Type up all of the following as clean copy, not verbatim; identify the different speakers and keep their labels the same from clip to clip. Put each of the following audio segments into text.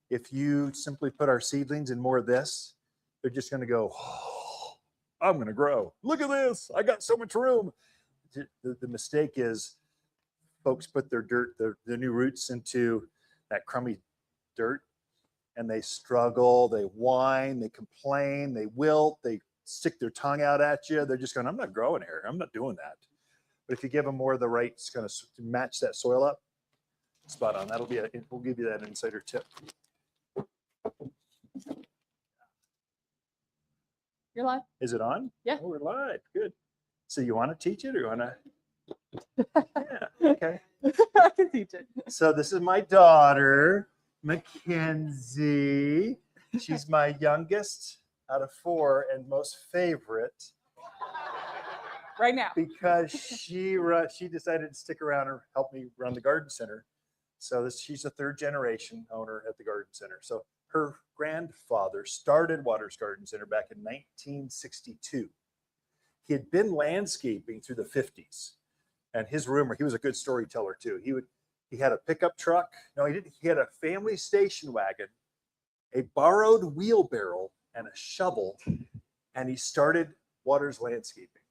Speaker 1: If you simply put our seedlings in more of this, they're just going to go, oh, I'm going to grow. Look at this. I got so much room. The mistake is folks put their new roots into that crummy dirt, and they struggle, they whine, they complain, they wilt, they stick their tongue out at you. They're just going, I'm not growing here. I'm not doing that. But if you give them more of the right, it's going to match that soil up, spot on. We'll give you that insider tip.
Speaker 2: You're live.
Speaker 1: Is it on?
Speaker 2: Yeah.
Speaker 1: Oh, we're live. Good. So you want to teach it or you want to? Yeah. Okay.
Speaker 2: I can teach it.
Speaker 1: So this is my daughter, Mackenzie. She's my youngest out of 4 and most favorite.
Speaker 2: Right now.
Speaker 1: Because she decided to stick around and help me run the garden center. So she's a 3rd generation owner at the garden center. So her grandfather started Waters Garden Center back in 1962. He had been landscaping through the 50s. And his rumor, he was a good storyteller too. He had a pickup truck. No, he didn't. He had a family station wagon, a borrowed wheelbarrow, and a shovel. And he started Waters Landscaping.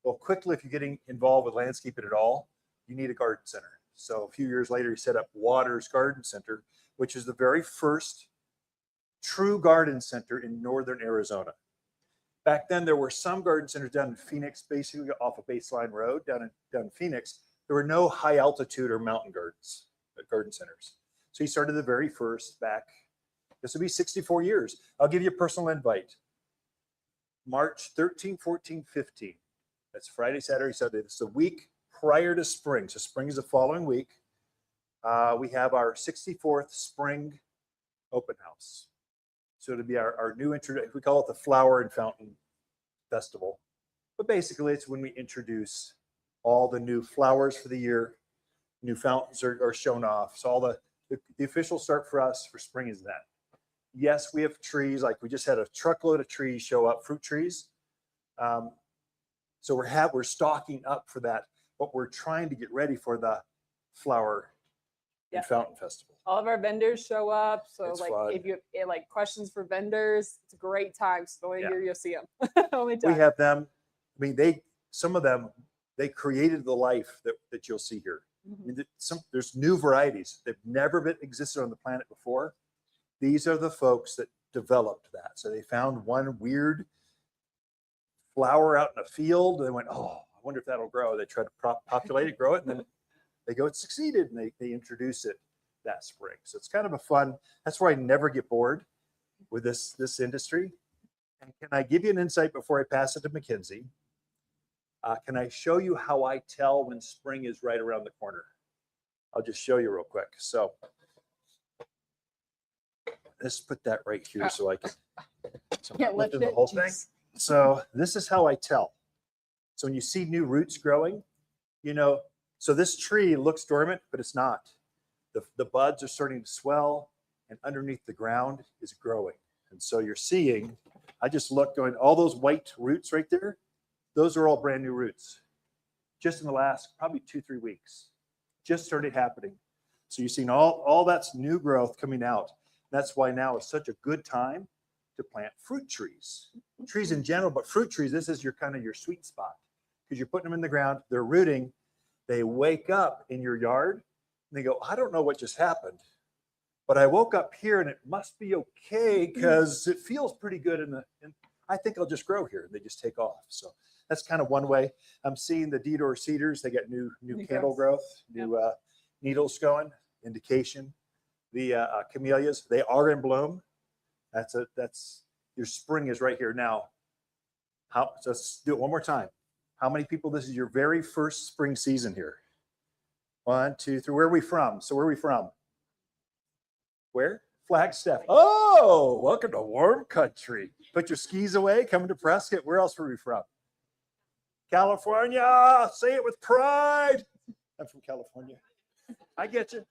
Speaker 1: Well, quickly, if you're getting involved with landscaping at all, you need a garden center. So a few years later, he set up Waters Garden Center, which is the very first true garden center in northern Arizona. Back then, there were some garden centers down in Phoenix, basically off of Baseline Road, down in Phoenix. There were no high altitude or mountain garden centers. So he started the very first back, this will be 64 years. I'll give you a personal invite. March 13, 14, 15. That's Friday, Saturday, Sunday. It's the week prior to spring. So spring is the following week. We have our 64th spring open house. So it'll be our new introduction. We call it the Flower and Fountain Festival. But basically, it's when we introduce all the new flowers for the year. New fountains are shown off. So all the official start for us for spring is that. Yes, we have trees. Like we just had a truckload of trees show up, fruit trees. So we're stocking up for that, but we're trying to get ready for the Flower and Fountain Festival.
Speaker 2: All of our vendors show up. So
Speaker 1: It's
Speaker 2: like
Speaker 1: fun.
Speaker 2: if you have like questions for vendors, it's a great time. So only here you'll see them. Only
Speaker 1: We
Speaker 2: time.
Speaker 1: have them. I mean, some of them, they created the life that you'll see here. I mean, there's new varieties. They've never existed on the planet before. These are the folks that developed that. So they found one weird flower out in a field. They went, oh, I wonder if that'll grow. They tried to populate it, grow it, and then they go, it succeeded, and they introduce it that spring. So it's kind of a fun, that's where I never get bored with this industry. And can I give you an insight before I pass it to Mackenzie? Can I show you how I tell when spring is right around the corner? I'll just show you real quick. So let's put that right here so I can. So I'm not lifting the whole thing. So this is how I tell. So when you see new roots growing, so this tree looks dormant, but it's not. The buds are starting to swell, and underneath the ground is growing. And so you're seeing, I just looked going, all those white roots right there, those are all brand new roots. Just in the last probably 2-3 weeks, just started happening. So you're seeing all that's new growth coming out. That's why now is such a good time to plant fruit trees. Trees in general, but fruit trees, this is your kind of your sweet spot because you're putting them in the ground, they're rooting, they wake up in your yard and they go, I don't know what just happened, but I woke up here and it must be okay because it feels pretty good and I think I'll just grow here. And they just take off. So that's kind of one way. I'm seeing the Deodar cedars, they got new candle growth, new needles going, indication. The camellias, they are in bloom. That's your spring is right here now. So let's do it one more time. How many people, this is your very first spring season here? 1, 2, 3. Where are we from? So where are we from? Where? Flagstaff. Oh, welcome to warm country. Put your skis away, coming to Prescott. Where else were we from? California. Say it with pride. I'm from California. I get you.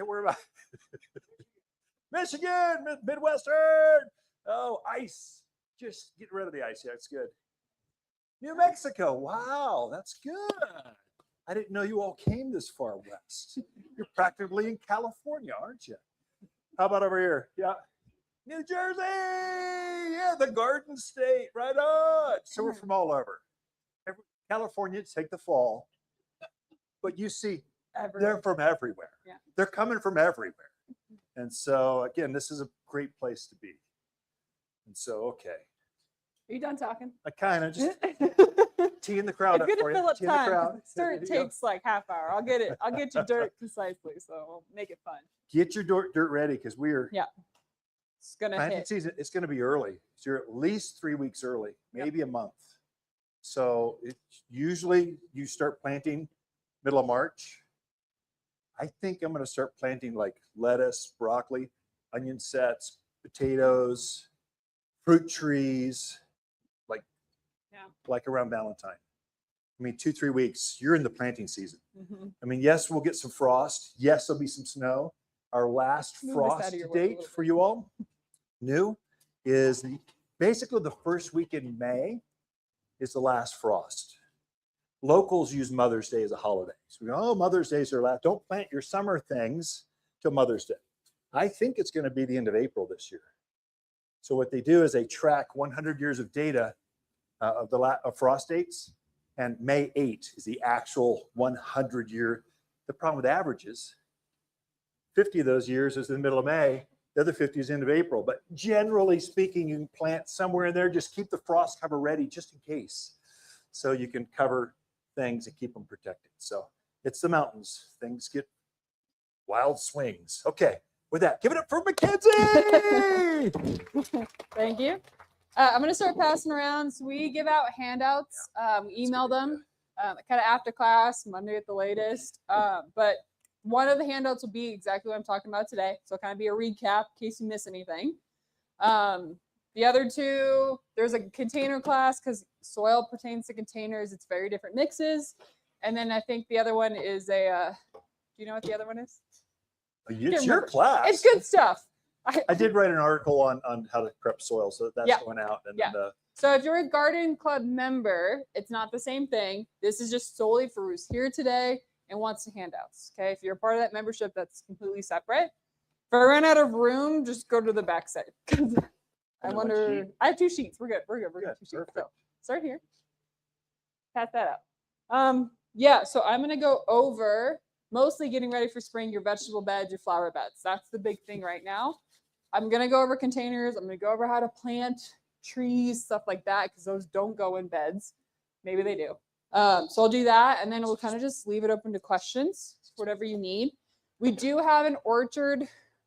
Speaker 1: Where am I? Michigan, Midwestern. Oh, ice. Just get rid of the ice. Yeah, it's good. New Mexico. Wow, that's good. I didn't know you all came this far west. You're practically in California, aren't you? How about over here? Yeah. New Jersey. Yeah, the Garden State. Right on. So we're from all over. California, take the fall. But you see, they're from everywhere.
Speaker 2: Yeah.
Speaker 1: They're coming from everywhere. And so, again, this is a great place to be. And so, okay.
Speaker 2: Are you done talking?
Speaker 1: I kind of just teeing the crowd up
Speaker 2: It's
Speaker 1: for
Speaker 2: gonna
Speaker 1: you.
Speaker 2: fill up
Speaker 1: Teeing the
Speaker 2: time.
Speaker 1: crowd.
Speaker 2: Dirt takes like half hour. I'll get it. I'll get you dirt concisely, so we'll make it fun.
Speaker 1: Get your dirt ready because we are
Speaker 2: It's gonna
Speaker 1: planting
Speaker 2: hit.
Speaker 1: season. It's going to be early. So you're at least 3 weeks early, maybe a month. So usually you start planting middle of March. I think I'm going to start planting like lettuce, broccoli, onion sets, potatoes, fruit trees, like around Valentine. I mean, 2-3 weeks, you're in the planting season.
Speaker 2: Mm-hmm.
Speaker 1: I mean, yes, we'll get some frost. Yes, there'll be some snow. Our last frost date for you all, new, is basically the first week in May is the last frost. Locals use Mother's Day as a holiday. So we go, oh, Mother's Day is their last. Don't plant your summer things till Mother's Day. I think it's going to be the end of April this year. So what they do is they track 100 years of data of frost dates, and May 8 is the actual 100-year. The problem with averages, 50 of those years is in the middle of May, the other 50 is the end of April. But generally speaking, you can plant somewhere in there. Just keep the frost cover ready just in case, so you can cover things and keep them protected. So it's the mountains. Things get wild swings. Okay, with that, give it up for Mackenzie.
Speaker 2: Thank you. I'm going to start passing around. So we give out handouts. We email them kind of after class, Monday at the latest. But one of the handouts will be exactly what I'm talking about today. So it'll kind of be a recap in case you miss anything. The other two, there's a container class because soil pertains to containers. It's very different mixes. And then I think the other one is do you know what the other one is?
Speaker 1: It's your class.
Speaker 2: It's good stuff.
Speaker 1: I did write an article on how to prep soil, so that's going out. And
Speaker 2: so if you're a garden club member, it's not the same thing. This is just solely for who's here today and wants the handouts. Okay, if you're a part of that membership, that's completely separate. If I ran out of room, just go to the back side. I wonder. I have 2 sheets. We're good. We're good. 2 sheets. So start here. Pass that out. So I'm gonna go over mostly getting ready for spring, your vegetable beds, your flower beds. That's the big thing right now. I'm going to go over containers. I'm going to go over how to plant trees, stuff like that, because those don't go in beds. Maybe they do. So I'll do that, and then we'll kind of just leave it open to questions, whatever you need. We do have an orchard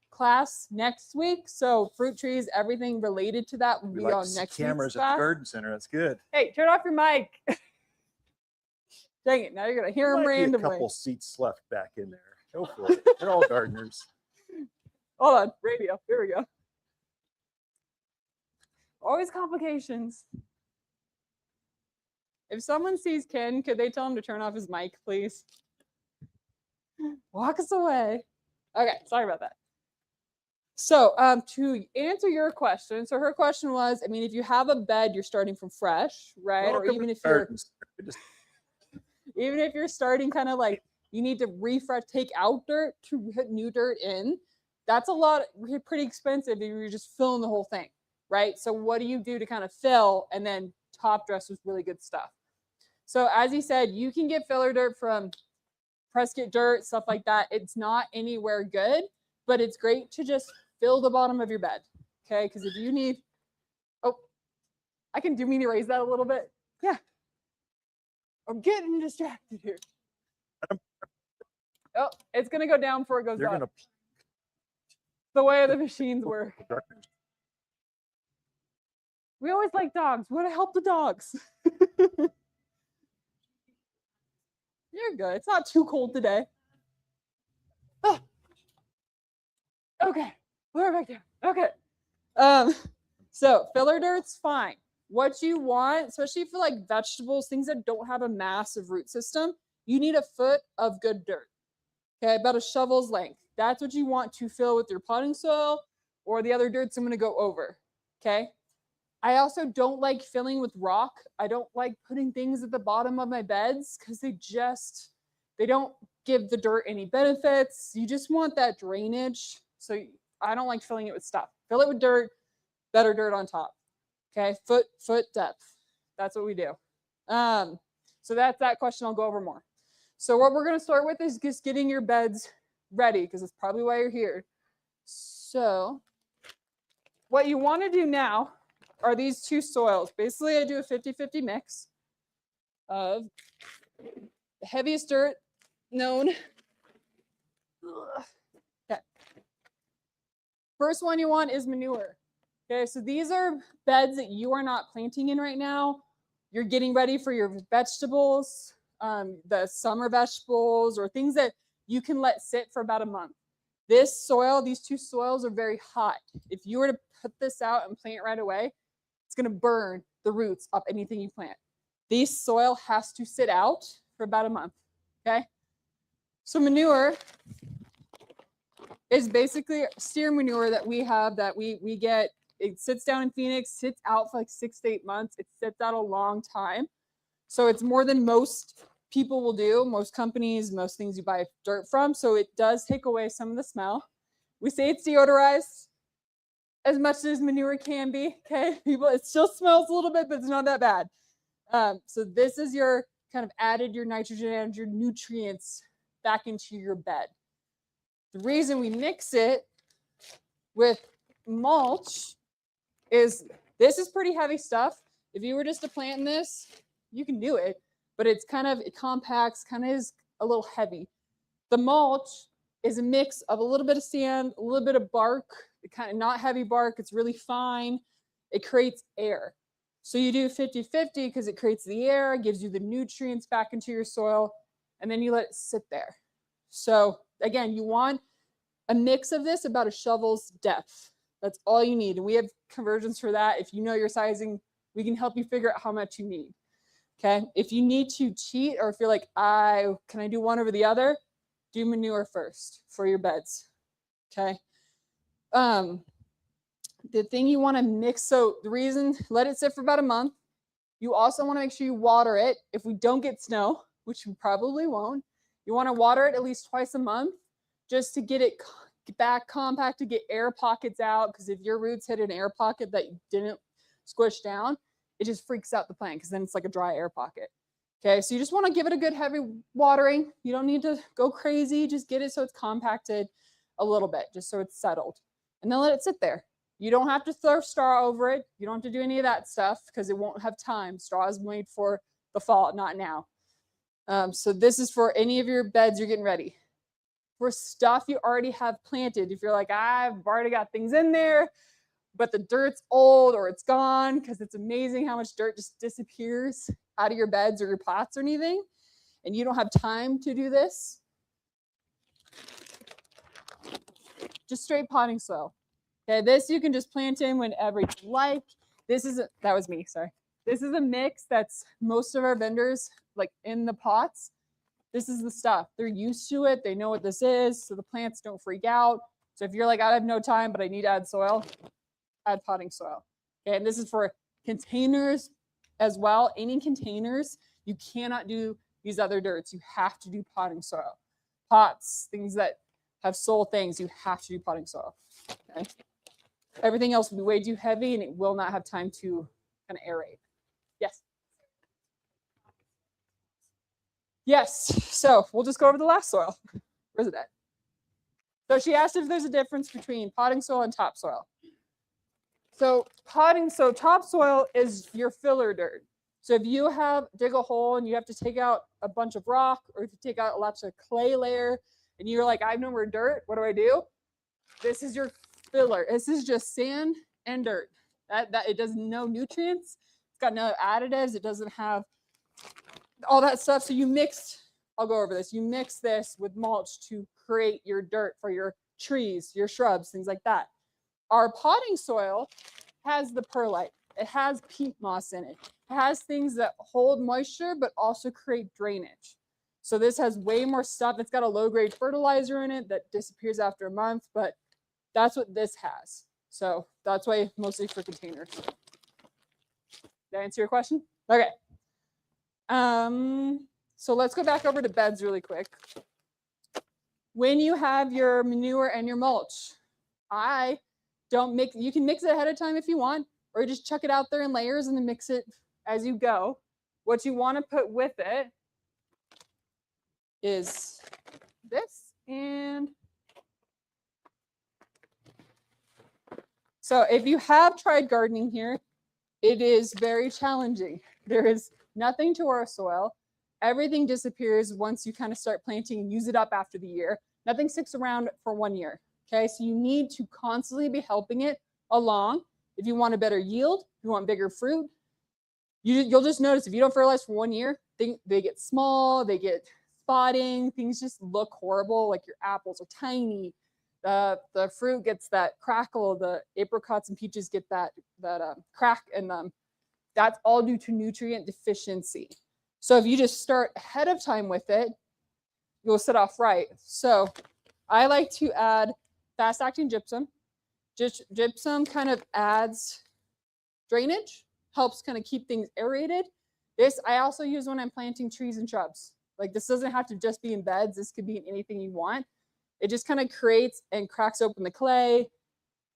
Speaker 2: class next week, so fruit trees, everything related to that will be on next week's
Speaker 1: cameras
Speaker 2: class.
Speaker 1: At the garden center. That's good.
Speaker 2: Hey, turn off your mic. Dang it, now you're going to hear them randomly.
Speaker 1: A couple seats left back in there. Go for it. They're all gardeners.
Speaker 2: Hold on, radio. Here we go. Always complications. If someone sees Ken, could they tell him to turn off his mic, please? Walk us away. Okay, sorry about that. So to answer your question, so her question was, I mean, if you have a bed, you're starting from fresh, right? Or even if you're starting kind of like you need to refresh, take out dirt to put new dirt in. That's a lot, pretty expensive if you're just filling the whole thing, right? So what do you do to kind of fill and then top dress with really good stuff? So as he said, you can get filler dirt from Prescott Dirt, stuff like that. It's not anywhere good, but it's great to just fill the bottom of your bed, okay? Because if you need, do you mean to raise that a little bit? Yeah. I'm getting distracted here. Oh, it's going to go down before it goes up. The way the machines work. We always like dogs. We want to help the dogs. You're good. It's not too cold today. Oh. Okay. We're back there. Okay. So filler dirt's fine. What you want, especially for like vegetables, things that don't have a massive root system, you need a foot of good dirt. Okay, about a shovel's length. That's what you want to fill with your potting soil or the other dirts I'm going to go over. Okay. I also don't like filling with rock. I don't like putting things at the bottom of my beds because they don't give the dirt any benefits. You just want that drainage. So I don't like filling it with stuff. Fill it with dirt, better dirt on top. Okay, foot depth. That's what we do. So that's that question. I'll go over more. So what we're going to start with is just getting your beds ready, because it's probably why you're here. So what you want to do now are these two soils. Basically, I do a 50-50 mix of the heaviest dirt known. Okay. First one you want is manure. Okay, so these are beds that you are not planting in right now. You're getting ready for your vegetables, the summer vegetables, or things that you can let sit for about a month. This soil, these two soils are very hot. If you were to put this out and plant right away, it's going to burn the roots of anything you plant. This soil has to sit out for about a month. Okay, so manure is basically steer manure that we have that we get. It sits down in Phoenix, sits out for like 6 to 8 months. It sits out a long time. So it's more than most people will do, most companies, most things you buy dirt from. So it does take away some of the smell. We say it's deodorized as much as manure can be. Okay, people, it still smells a little bit, but it's not that bad. So this is your kind of added your nitrogen and your nutrients back into your bed. The reason we mix it with mulch is this is pretty heavy stuff. If you were just to plant in this, you can do it, but it's kind of, it compacts, kind of is a little heavy. The mulch is a mix of a little bit of sand, a little bit of bark, kind of not heavy bark, it's really fine. It creates air. So you do 50-50 because it creates the air, gives you the nutrients back into your soil, and then you let it sit there. So again, you want a mix of this about a shovel's depth. That's all you need. And we have conversions for that. If you know your sizing, we can help you figure out how much you need. Okay. If you need to cheat, or if you're like, can I do one over the other? Do manure first for your beds. Okay. The thing you want to mix, so the reason, let it sit for about a month. You also want to make sure you water it. If we don't get snow, which we probably won't, you want to water it at least twice a month just to get it back compact, to get air pockets out, because if your roots hit an air pocket that you didn't squish down, it just freaks out the plant, because then it's like a dry air pocket. Okay, so you just want to give it a good heavy watering. You don't need to go crazy, just get it so it's compacted a little bit, just so it's settled, and then let it sit there. You don't have to throw straw over it. You don't have to do any of that stuff, because it won't have time. Straw is made for the fall, not now. So this is for any of your beds you're getting ready. For stuff you already have planted, if you're like, I've already got things in there, but the dirt's old or it's gone, because it's amazing how much dirt just disappears out of your beds or your pots or anything, and you don't have time to do this, just straight potting soil. Okay, this you can just plant in whenever you like. This is that was me, sorry. This is a mix that's most of our vendors like in the pots. This is the stuff. They're used to it. They know what this is, so the plants don't freak out. So if you're like, I have no time, but I need to add soil, add potting soil. Okay, and this is for containers as well. Any containers, you cannot do these other dirts. You have to do potting soil. Pots, things that have soil things, you have to do potting soil. Okay. Everything else will be way too heavy, and it will not have time to kind of aerate. Yes. Yes, so we'll just go over the last soil. Where's it at? So she asked if there's a difference between potting soil and topsoil. So topsoil is your filler dirt. So if you dig a hole and you have to take out a bunch of rock, or if you take out lots of clay layer and you're like, I have no more dirt, what do? This is your filler. This is just sand and dirt. That it does no nutrients. It's got no additives. It doesn't have all that stuff. So I'll go over this. You mix this with mulch to create your dirt for your trees, your shrubs, things like that. Our potting soil has the perlite. It has peat moss in it. It has things that hold moisture, but also create drainage. So this has way more stuff. It's got a low-grade fertilizer in it that disappears after a month, but that's what this has. So that's why mostly for containers. Did that answer your question? Okay. So let's go back over to beds really quick. When you have your manure and your mulch, I don't mix. You can mix it ahead of time if you want, or you just chuck it out there in layers and then mix it as you go. What you want to put with it is this. And so if you have tried gardening here, it is very challenging. There is nothing to our soil. Everything disappears once you kind of start planting and use it up after the year. Nothing sticks around for 1 year. Okay, so you need to constantly be helping it along. If you want a better yield, if you want bigger fruit, you'll just notice if you don't fertilize for 1 year, they get small, they get spotting, things just look horrible. Like your apples are tiny. The fruit gets that crackle. The apricots and peaches get that crack, and that's all due to nutrient deficiency. So if you just start ahead of time with it, you'll set off right. So I like to add fast-acting gypsum. Gypsum kind of adds drainage, helps kind of keep things aerated. This I also use when I'm planting trees and shrubs. Like this doesn't have to just be in beds. This could be in anything you want. It just kind of creates and cracks open the clay,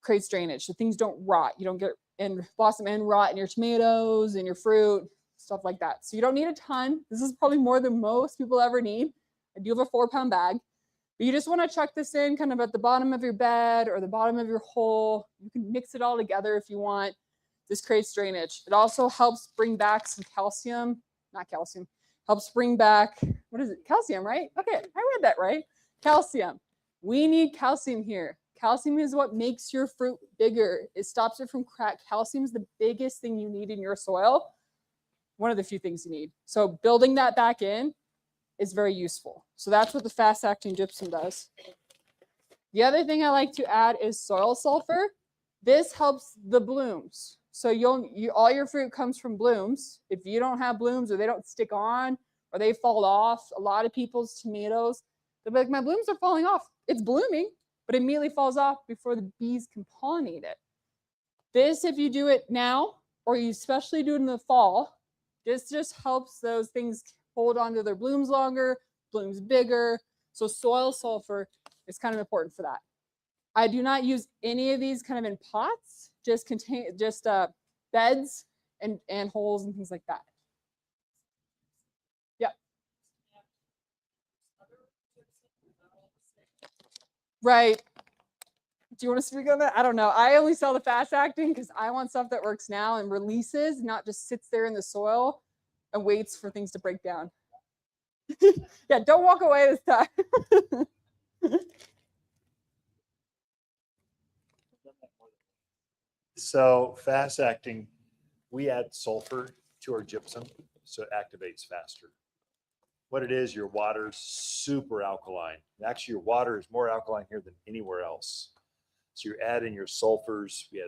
Speaker 2: creates drainage so things don't rot. You don't get and blossom end rot in your tomatoes and your fruit, stuff like that. So you don't need a ton. This is probably more than most people ever need. I do have a 4-pound bag. But you just want to chuck this in kind of at the bottom of your bed or the bottom of your hole. You can mix it all together if you want. This creates drainage. It also helps bring back some calcium, not calcium, helps bring back, what is it? Calcium, right? Okay, I read that right. Calcium. We need calcium here. Calcium is what makes your fruit bigger. It stops it from crack. Calcium is the biggest thing you need in your soil. One of the few things you need. So building that back in is very useful. So that's what the fast-acting gypsum does. The other thing I like to add is soil sulfur. This helps the blooms. So all your fruit comes from blooms. If you don't have blooms or they don't stick on or they fall off, a lot of people's tomatoes, they'll be like, my blooms are falling off. It's blooming, but it immediately falls off before the bees can pollinate it. This, if you do it now, or you especially do it in the fall, this just helps those things hold on to their blooms longer, blooms bigger. So soil sulfur is kind of important for that. I do not use any of these kind of in pots, just beds and holes and things like that. Yeah. Right. Do you want to speak on that? I don't know. I only sell the fast acting because I want stuff that works now and releases, not just sits there in the soil and waits for things to break down. Yeah, don't walk away this time.
Speaker 1: So fast acting, we add sulfur to our gypsum so it activates faster. What it is, your water's super alkaline. Actually, your water is more alkaline here than anywhere else. So you're adding your sulfurs. We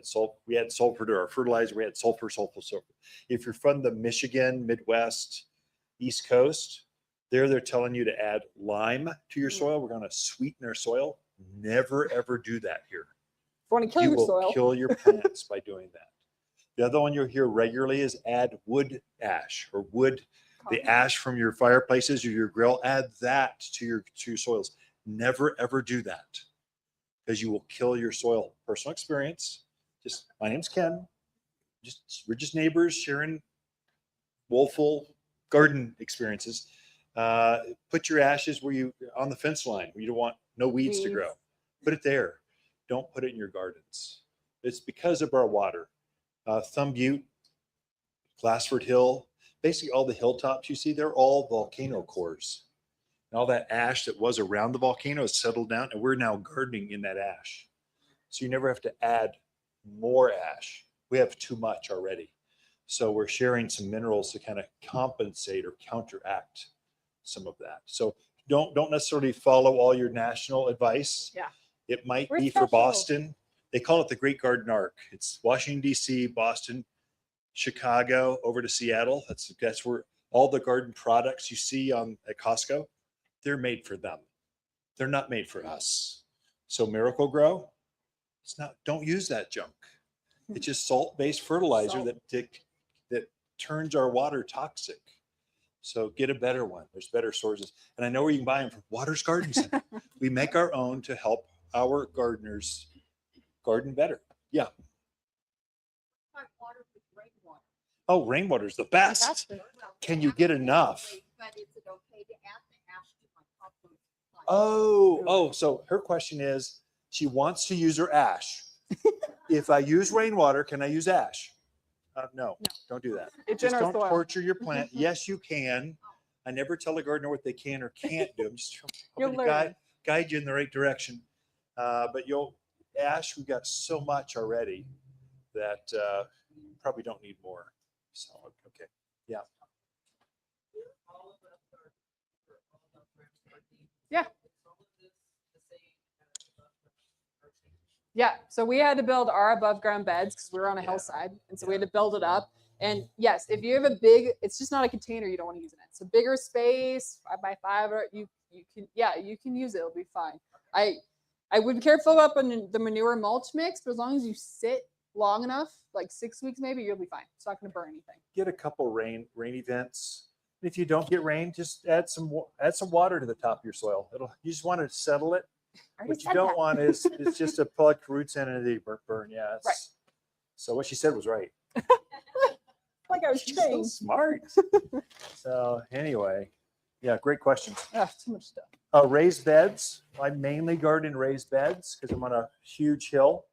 Speaker 1: add sulfur to our fertilizer. We add sulfur. If you're from the Michigan, Midwest, East Coast, they're telling you to add lime to your soil. We're going to sweeten our soil. Never, ever do that here.
Speaker 2: Want to kill your soil.
Speaker 1: You will kill your plants by doing that. The other one you'll hear regularly is add wood ash or wood, the ash from your fireplaces or your grill. Add that to your soils. Never, ever do that because you will kill your soil. Personal experience. My name's Ken. We're just neighbors sharing woeful garden experiences. Put your ashes on the fence line where you don't want no weeds to grow. Put it there. Don't put it in your gardens. It's because of our water. Thumb Butte, Glassford Hill, basically all the hilltops you see, they're all volcano cores. And all that ash that was around the volcano has settled down, and we're now gardening in that ash. So you never have to add more ash. We have too much already. So we're sharing some minerals to kind of compensate or counteract some of that. So don't necessarily follow all your national advice.
Speaker 2: Yeah.
Speaker 1: It might be for Boston. They call it the Great Garden Arc. It's Washington, D.C., Boston, Chicago, over to Seattle. That's where all the garden products you see at Costco, they're made for them. They're not made for us. So Miracle Grow, don't use that junk. It's just salt-based fertilizer that turns our water toxic. So get a better one. There's better sources. And I know where you can buy them from Waters Garden Center. We make our own to help our gardeners garden better. Yeah.
Speaker 3: Hot water with rainwater.
Speaker 1: Oh, rainwater's the best.
Speaker 2: Fantastic.
Speaker 1: Can you get enough?
Speaker 3: But is it okay to add the ash to my compost plant?
Speaker 1: Oh, so her question is, she wants to use her ash. If I use rainwater, can I use ash? No, don't do that.
Speaker 2: It's
Speaker 1: Just
Speaker 2: in our
Speaker 1: don't
Speaker 2: soil.
Speaker 1: torture your plant. Yes, you can. I never tell a gardener what they can or can't do. I'm just
Speaker 2: You'll
Speaker 1: hoping to
Speaker 2: learn.
Speaker 1: guide you in the right direction. But ash, we've got so much already that probably don't need more. So, okay. Yeah.
Speaker 2: Yeah. Yeah, so we had to build our above ground beds because we were on a hillside, and so we had to build it up. And yes, if you have a big, it's just not a container you don't want to use in it. It's a bigger space, 5x5, or you can use it. It'll be fine. I would be careful about the manure mulch mix, but as long as you sit long enough, like 6 weeks maybe, you'll be fine. It's not going to burn anything.
Speaker 1: Get a couple rain events. If you don't get rain, just add some water to the top of your soil. You just want to settle it. What you don't want is just to plug roots in and they burn. Yeah,
Speaker 2: Right.
Speaker 1: So what she said was right.
Speaker 2: Like I was
Speaker 1: She's so
Speaker 2: trained.
Speaker 1: smart. So anyway, yeah, great questions.
Speaker 2: Too much stuff.
Speaker 1: Raised beds. I mainly garden in raised beds because I'm on a huge hill,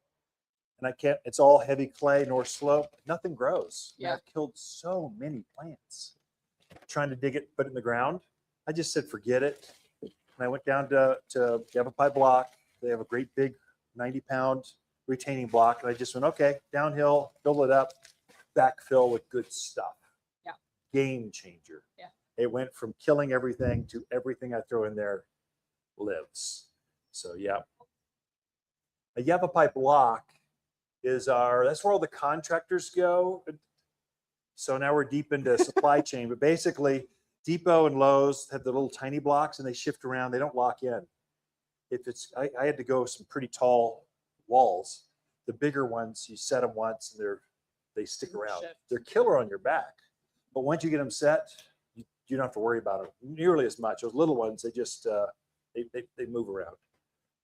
Speaker 1: and it's all heavy clay, north slope. Nothing grows.
Speaker 2: Yeah.
Speaker 1: I've killed so many plants trying to dig it, put it in the ground. I just said forget it. And I went down to Yavapai Block. They have a great big 90-pound retaining block. And I just went, okay, downhill, build it up, backfill with good stuff.
Speaker 2: Yeah.
Speaker 1: Game changer.
Speaker 2: Yeah.
Speaker 1: It went from killing everything to everything I throw in there lives. So yeah. A Yavapai Block that's where all the contractors go. So now we're deep into supply chain, but basically Depot and Lowe's have the little tiny blocks and they shift around. They don't lock in. I had to go some pretty tall walls. The bigger ones, you set them once and they stick around.
Speaker 2: Shift.
Speaker 1: They're killer on your back. But once you get them set, you don't have to worry about them nearly as much. Those little ones, they just, they move around.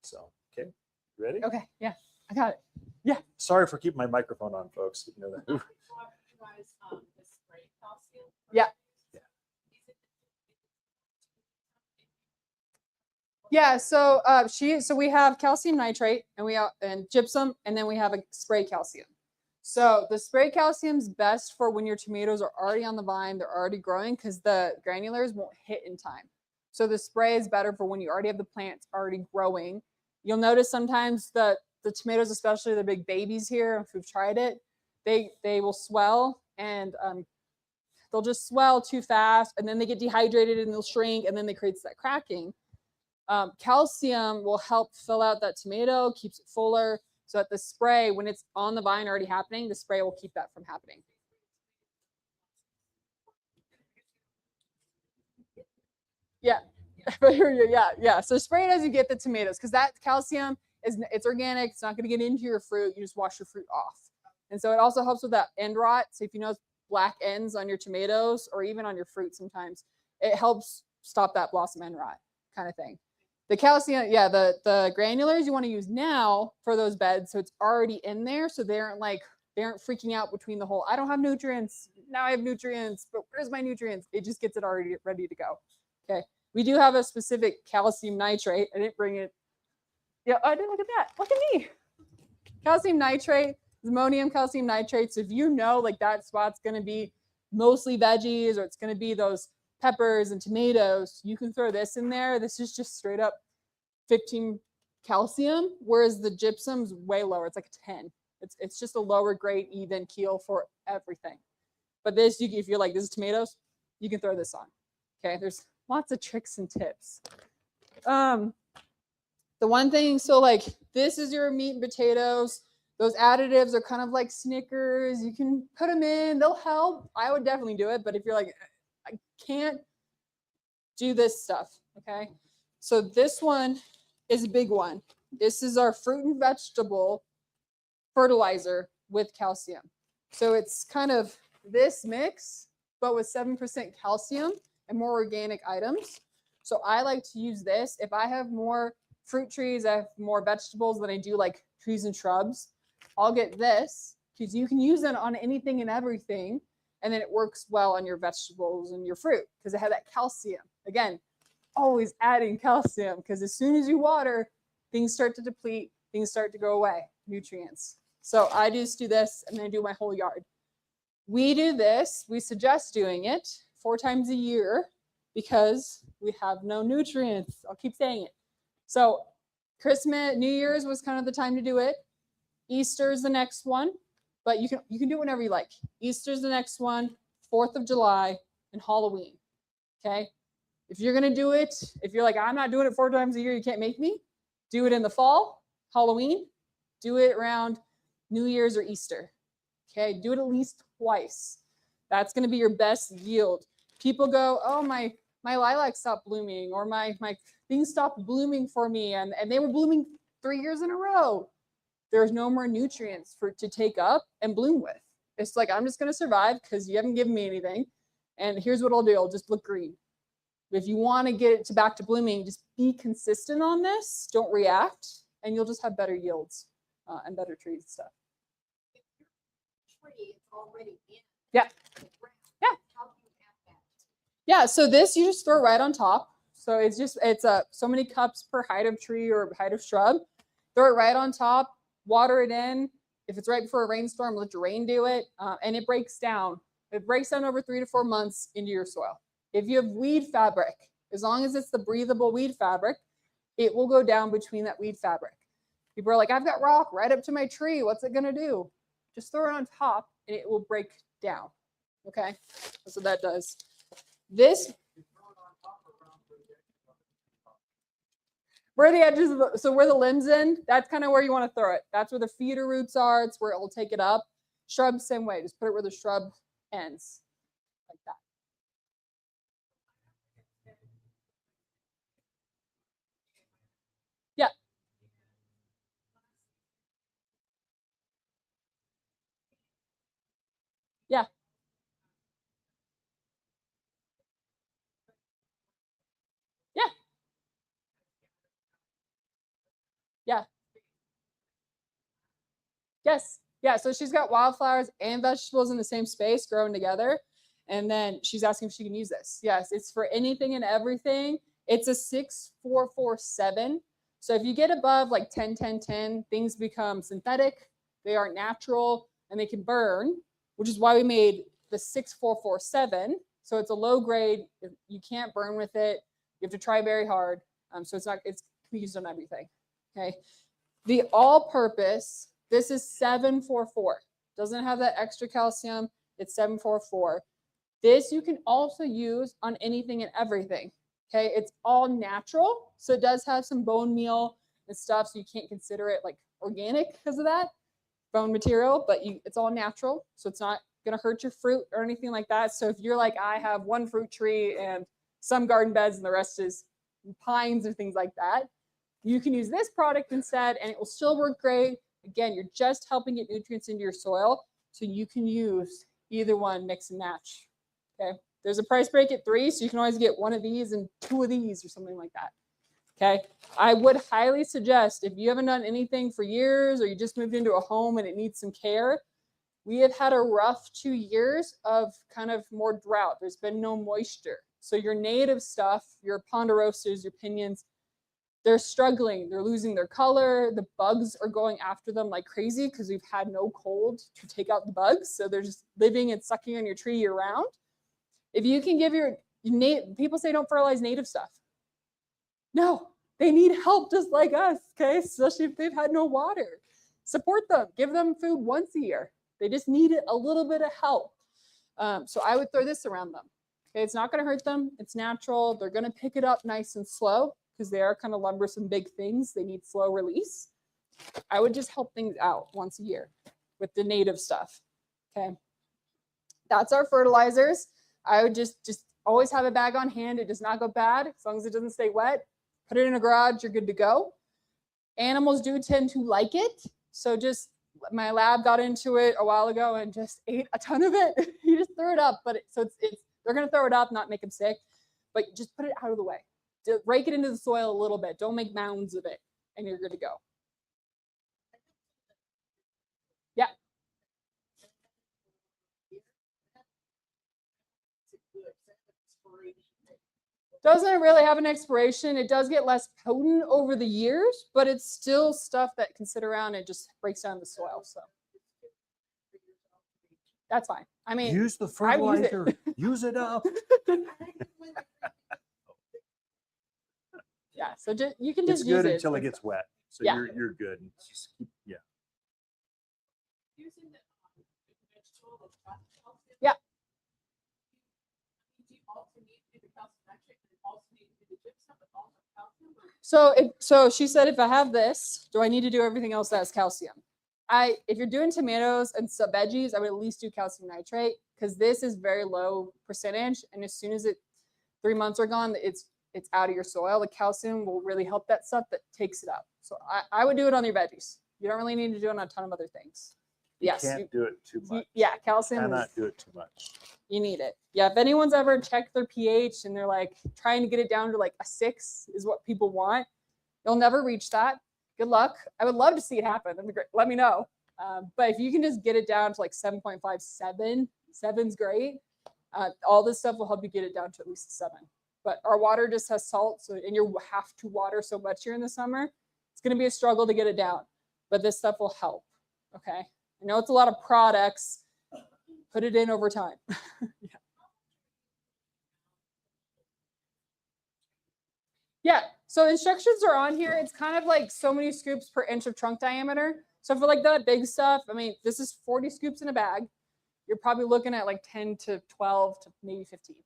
Speaker 1: So, okay, you ready?
Speaker 2: Okay, yeah, I got it.
Speaker 1: Sorry for keeping my microphone on, folks. Didn't know that.
Speaker 2: Yeah. Yeah, so we have calcium nitrate and gypsum, and then we have a spray calcium. So the spray calcium's best for when your tomatoes are already on the vine, they're already growing, because the granulars won't hit in time. So the spray is better for when you already have the plants already growing. You'll notice sometimes the tomatoes, especially the big babies here, if you've tried it, they will swell, and they'll just swell too fast, and then they get dehydrated and they'll shrink, and then they create that cracking. Calcium will help fill out that tomato, keeps it fuller, so that the spray, when it's on the vine already happening, the spray will keep that from happening. Yeah, yeah. So spray it as you get the tomatoes, because that calcium it's organic. It's not going to get into your fruit. You just wash your fruit off, and so it also helps with that end rot. So if you notice black ends on your tomatoes or even on your fruit, sometimes it helps stop that blossom end rot kind of thing. The calcium, yeah, the granulars you want to use now for those beds, so it's already in there, so they aren't freaking out between the whole, I don't have nutrients, now I have nutrients, but where's my nutrients? It just gets it already ready to go. Okay, we do have a specific calcium nitrate. I didn't bring it. Yeah, I didn't look at that. Look at me. Calcium nitrate, ammonium calcium nitrate. So if you know like that spot's going to be mostly veggies, or it's going to be those peppers and tomatoes, you can throw this in there. This is just straight up 15 calcium, whereas the gypsum's way lower. It's like a 10. It's just a lower grade even keel for everything. But this, if you're like, this is tomatoes, you can throw this on. Okay, there's lots of tricks and tips. The one thing, so like this is your meat and potatoes. Those additives are kind of like Snickers. You can put them in, they'll help. I would definitely do it. But if you're like, I can't do this stuff, okay? So this one is a big one. This is our fruit and vegetable fertilizer with calcium. So it's kind of this mix, but with 7% calcium and more organic items. So I like to use this. If I have more fruit trees, I have more vegetables than I do like trees and shrubs, I'll get this because you can use it on anything and everything. And then it works well on your vegetables and your fruit because it had that calcium. Again, always adding calcium because as soon as you water, things start to deplete, things start to go away, nutrients. So I just do this and then I do my whole yard. We do this, we suggest doing it 4 times a year because we have no nutrients. I'll keep saying it. So Christmas, New Year's was kind of the time to do it. Easter is the next one, but you can do it whenever you like. Easter's the next one, 4th of July, and Halloween. Okay? If you're gonna do it, if you're like, I'm not doing it 4 times a year, you can't make me, do it in the fall, Halloween, do it around New Year's or Easter. Okay, do it at least twice. That's gonna be your best yield. People go, oh, my lilacs stopped blooming, or my things stopped blooming for me, and they were blooming 3 years in a row. There's no more nutrients to take up and bloom with. It's like, I'm just gonna survive because you haven't given me anything. And here's what I'll do, I'll just look green. If you want to get it back to blooming, just be consistent on this. Don't react, and you'll just have better yields and better trees and stuff.
Speaker 3: If your tree is already in
Speaker 2: Yeah.
Speaker 3: the ground,
Speaker 2: Yeah.
Speaker 3: how do you add that?
Speaker 2: Yeah, so this you just throw right on top. So it's so many cups per height of tree or height of shrub. Throw it right on top, water it in. If it's right before a rainstorm, let your rain do it, and it breaks down. It breaks down over 3 to 4 months into your soil. If you have weed fabric, as long as it's the breathable weed fabric, it will go down between that weed fabric. People are like, I've got rock right up to my tree. What's it gonna do? Just throw it on top and it will break down. Okay, that's what that does. This, where the edges of so where the limbs end, that's kind of where you want to throw it. That's where the feeder roots are. It's where it will take it up. Shrub, same way. Just put it where the shrub ends, like that. Yeah. Yeah. Yeah. Yeah. Yes. Yeah. So she's got wildflowers and vegetables in the same space growing together. And then she's asking if she can use this. Yes, it's for anything and everything. It's a 6447. So if you get above like 10, 10, 10, things become synthetic, they aren't natural, and they can burn, which is why we made the 6447. So it's a low grade. You can't burn with it. You have to try very hard. So it's can be used on everything. Okay. The all-purpose, this is 744. Doesn't have that extra calcium. It's 744. This you can also use on anything and everything. Okay, it's all natural. So it does have some bone meal and stuff. So you can't consider it like organic because of that bone material, but it's all natural. So it's not going to hurt your fruit or anything like that. So if you're like, I have one fruit tree and some garden beds and the rest is pines or things like that, you can use this product instead and it will still work great. Again, you're just helping get nutrients into your soil. So you can use either one, mix and match. Okay. There's a price break at 3, so you can always get one of these and 2 of these or something like that. Okay. I would highly suggest if you haven't done anything for years or you just moved into a home and it needs some care, we have had a rough 2 years of kind of more drought. There's been no moisture. So your native stuff, your ponderosas, your pinions, they're struggling. They're losing their color. The bugs are going after them like crazy because we've had no cold to take out the bugs. So they're just living and sucking on your tree year round. If you can give your native, people say don't fertilize native stuff. No, they need help just like us, okay? Especially if they've had no water. Support them. Give them food once a year. They just need a little bit of help. So I would throw this around them. Okay, it's not going to hurt them. It's natural. They're going to pick it up nice and slow because they are kind of lumbersome big things. They need slow release. I would just help things out once a year with the native stuff. Okay, that's our fertilizers. I would just always have a bag on hand. It does not go bad as long as it doesn't stay wet. Put it in a garage, you're good to go. Animals do tend to like it. So my lab got into it a while ago and just ate a ton of it. You just throw it up, but they're going to throw it up, not make them sick, but just put it out of the way. Rake it into the soil a little bit. Don't make mounds of it, and you're good to go. Doesn't really have an expiration. It does get less potent over the years, but it's still stuff that can sit around and just breaks down the soil. So that's fine. I mean,
Speaker 1: Use the
Speaker 2: I use it.
Speaker 1: fertilizer. Use it up.
Speaker 2: Yeah, so you can
Speaker 1: It's
Speaker 2: just use
Speaker 1: good
Speaker 2: it.
Speaker 1: until it gets wet. So
Speaker 2: Yeah.
Speaker 1: you're good. Just keep, yeah.
Speaker 3: Using the vegetable, the calcium.
Speaker 2: Yeah.
Speaker 3: Do you also need to do the calcium nitrate and also need to do the gypsum with also calcium?
Speaker 2: So she said, if I have this, do I need to do everything else that has calcium? If you're doing tomatoes and sub veggies, I would at least do calcium nitrate because this is very low percentage, and as soon as 3 months are gone, it's out of your soil. The calcium will really help that stuff that takes it up. So I would do it on your veggies. You don't really need to do it on a ton of other things. Yes.
Speaker 1: You can't do it too much.
Speaker 2: Yeah, calcium.
Speaker 1: Cannot do it too much.
Speaker 2: You need it. Yeah, if anyone's ever checked their pH and they're like trying to get it down to like a 6 is what people want, you'll never reach that. Good luck. I would love to see it happen. That'd be great. Let me know. But if you can just get it down to like 7.5, 7's great. All this stuff will help you get it down to at least a 7. But our water just has salt, so and you have to water so much here in the summer. It's going to be a struggle to get it down, but this stuff will help. Okay. I know it's a lot of products. Put it in over time. Yeah. Yeah. So instructions are on here. It's kind of like so many scoops per inch of trunk diameter. So for like that big stuff, I mean, this is 40 scoops in a bag. You're probably looking at like 10 to 12 to maybe 15,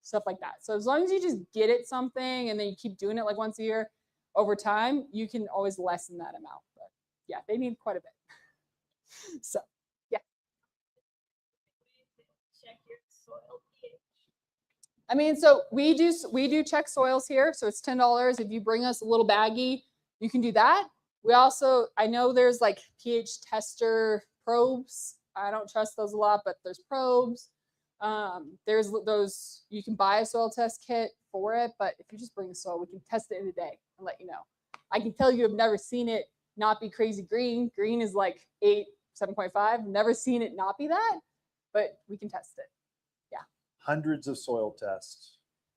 Speaker 2: stuff like that. So as long as you just get it something and then you keep doing it like once a year over time, you can always lessen that amount. But yeah, they need quite a bit. So yeah.
Speaker 3: Check your soil pH.
Speaker 2: I mean, so we do check soils here. So it's $10. If you bring us a little baggie, you can do that. We also, I know there's like pH tester probes. I don't trust those a lot, but there's probes. There's those, you can buy a soil test kit for it, but if you just bring the soil, we can test it in a day and let you know. I can tell you have never seen it not be crazy green. Green is like 8, 7.5. Never seen it not be that, but we can test it.
Speaker 1: Hundreds of soil tests.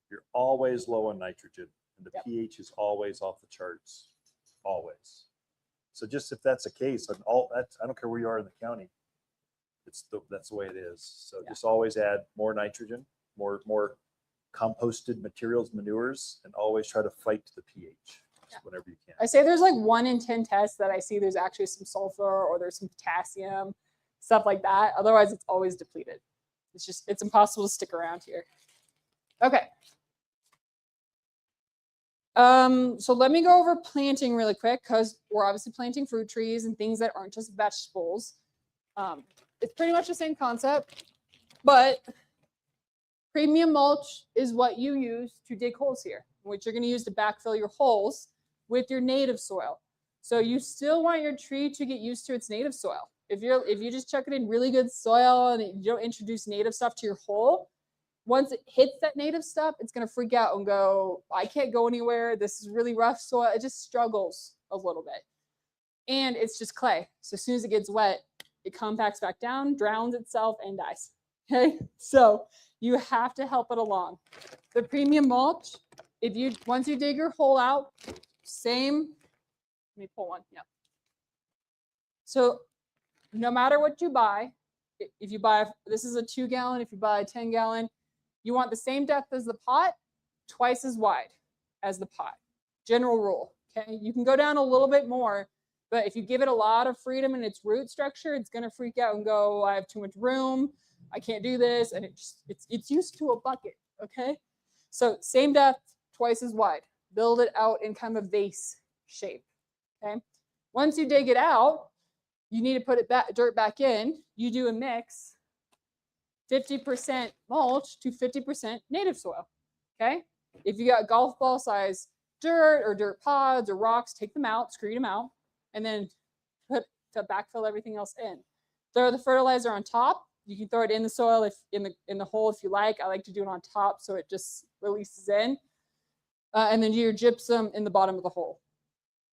Speaker 1: You're always low on nitrogen, and the
Speaker 2: Yep.
Speaker 1: pH is always off the charts. Always. So just if that's the case, on all that's, I don't care where you are in the county, that's the way it is. So
Speaker 2: Yeah.
Speaker 1: just always add more nitrogen, more composted materials, manures, and always try to fight the pH whenever you can.
Speaker 2: I say there's like 1 in 10 tests that I see there's actually some sulfur or there's some potassium, stuff like that. Otherwise, it's always depleted. It's impossible to stick around here. Okay. So let me go over planting really quick because we're obviously planting fruit trees and things that aren't just vegetables. It's pretty much the same concept, but premium mulch is what you use to dig holes here, which you're going to use to backfill your holes with your native soil. So you still want your tree to get used to its native soil. If you just chuck it in really good soil and you don't introduce native stuff to your hole, once it hits that native stuff, it's going to freak out and go, I can't go anywhere. This is really rough soil. It just struggles a little bit. And it's just clay. So as soon as it gets wet, it compacts back down, drowns itself, and dies. Okay? So you have to help it along. The premium mulch, once you dig your hole out, same. Let me pull one. Yeah. So no matter what you buy, if you buy, this is a 2 gallon, if you buy a 10 gallon, you want the same depth as the pot, twice as wide as the pot. General rule, okay? You can go down a little bit more, but if you give it a lot of freedom in its root structure, it's gonna freak out and go, I have too much room, I can't do this, and it's used to a bucket, okay? So same depth, twice as wide. Build it out in kind of a vase shape, okay? Once you dig it out, you need to put dirt back in. You do a mix, 50% mulch to 50% native soil, okay? If you got golf ball size dirt or dirt pods or rocks, take them out, screed them out, and then put to backfill everything else in. Throw the fertilizer on top. You can throw it in the soil if in the hole if you like. I like to do it on top so it just releases in. And then do your gypsum in the bottom of the hole.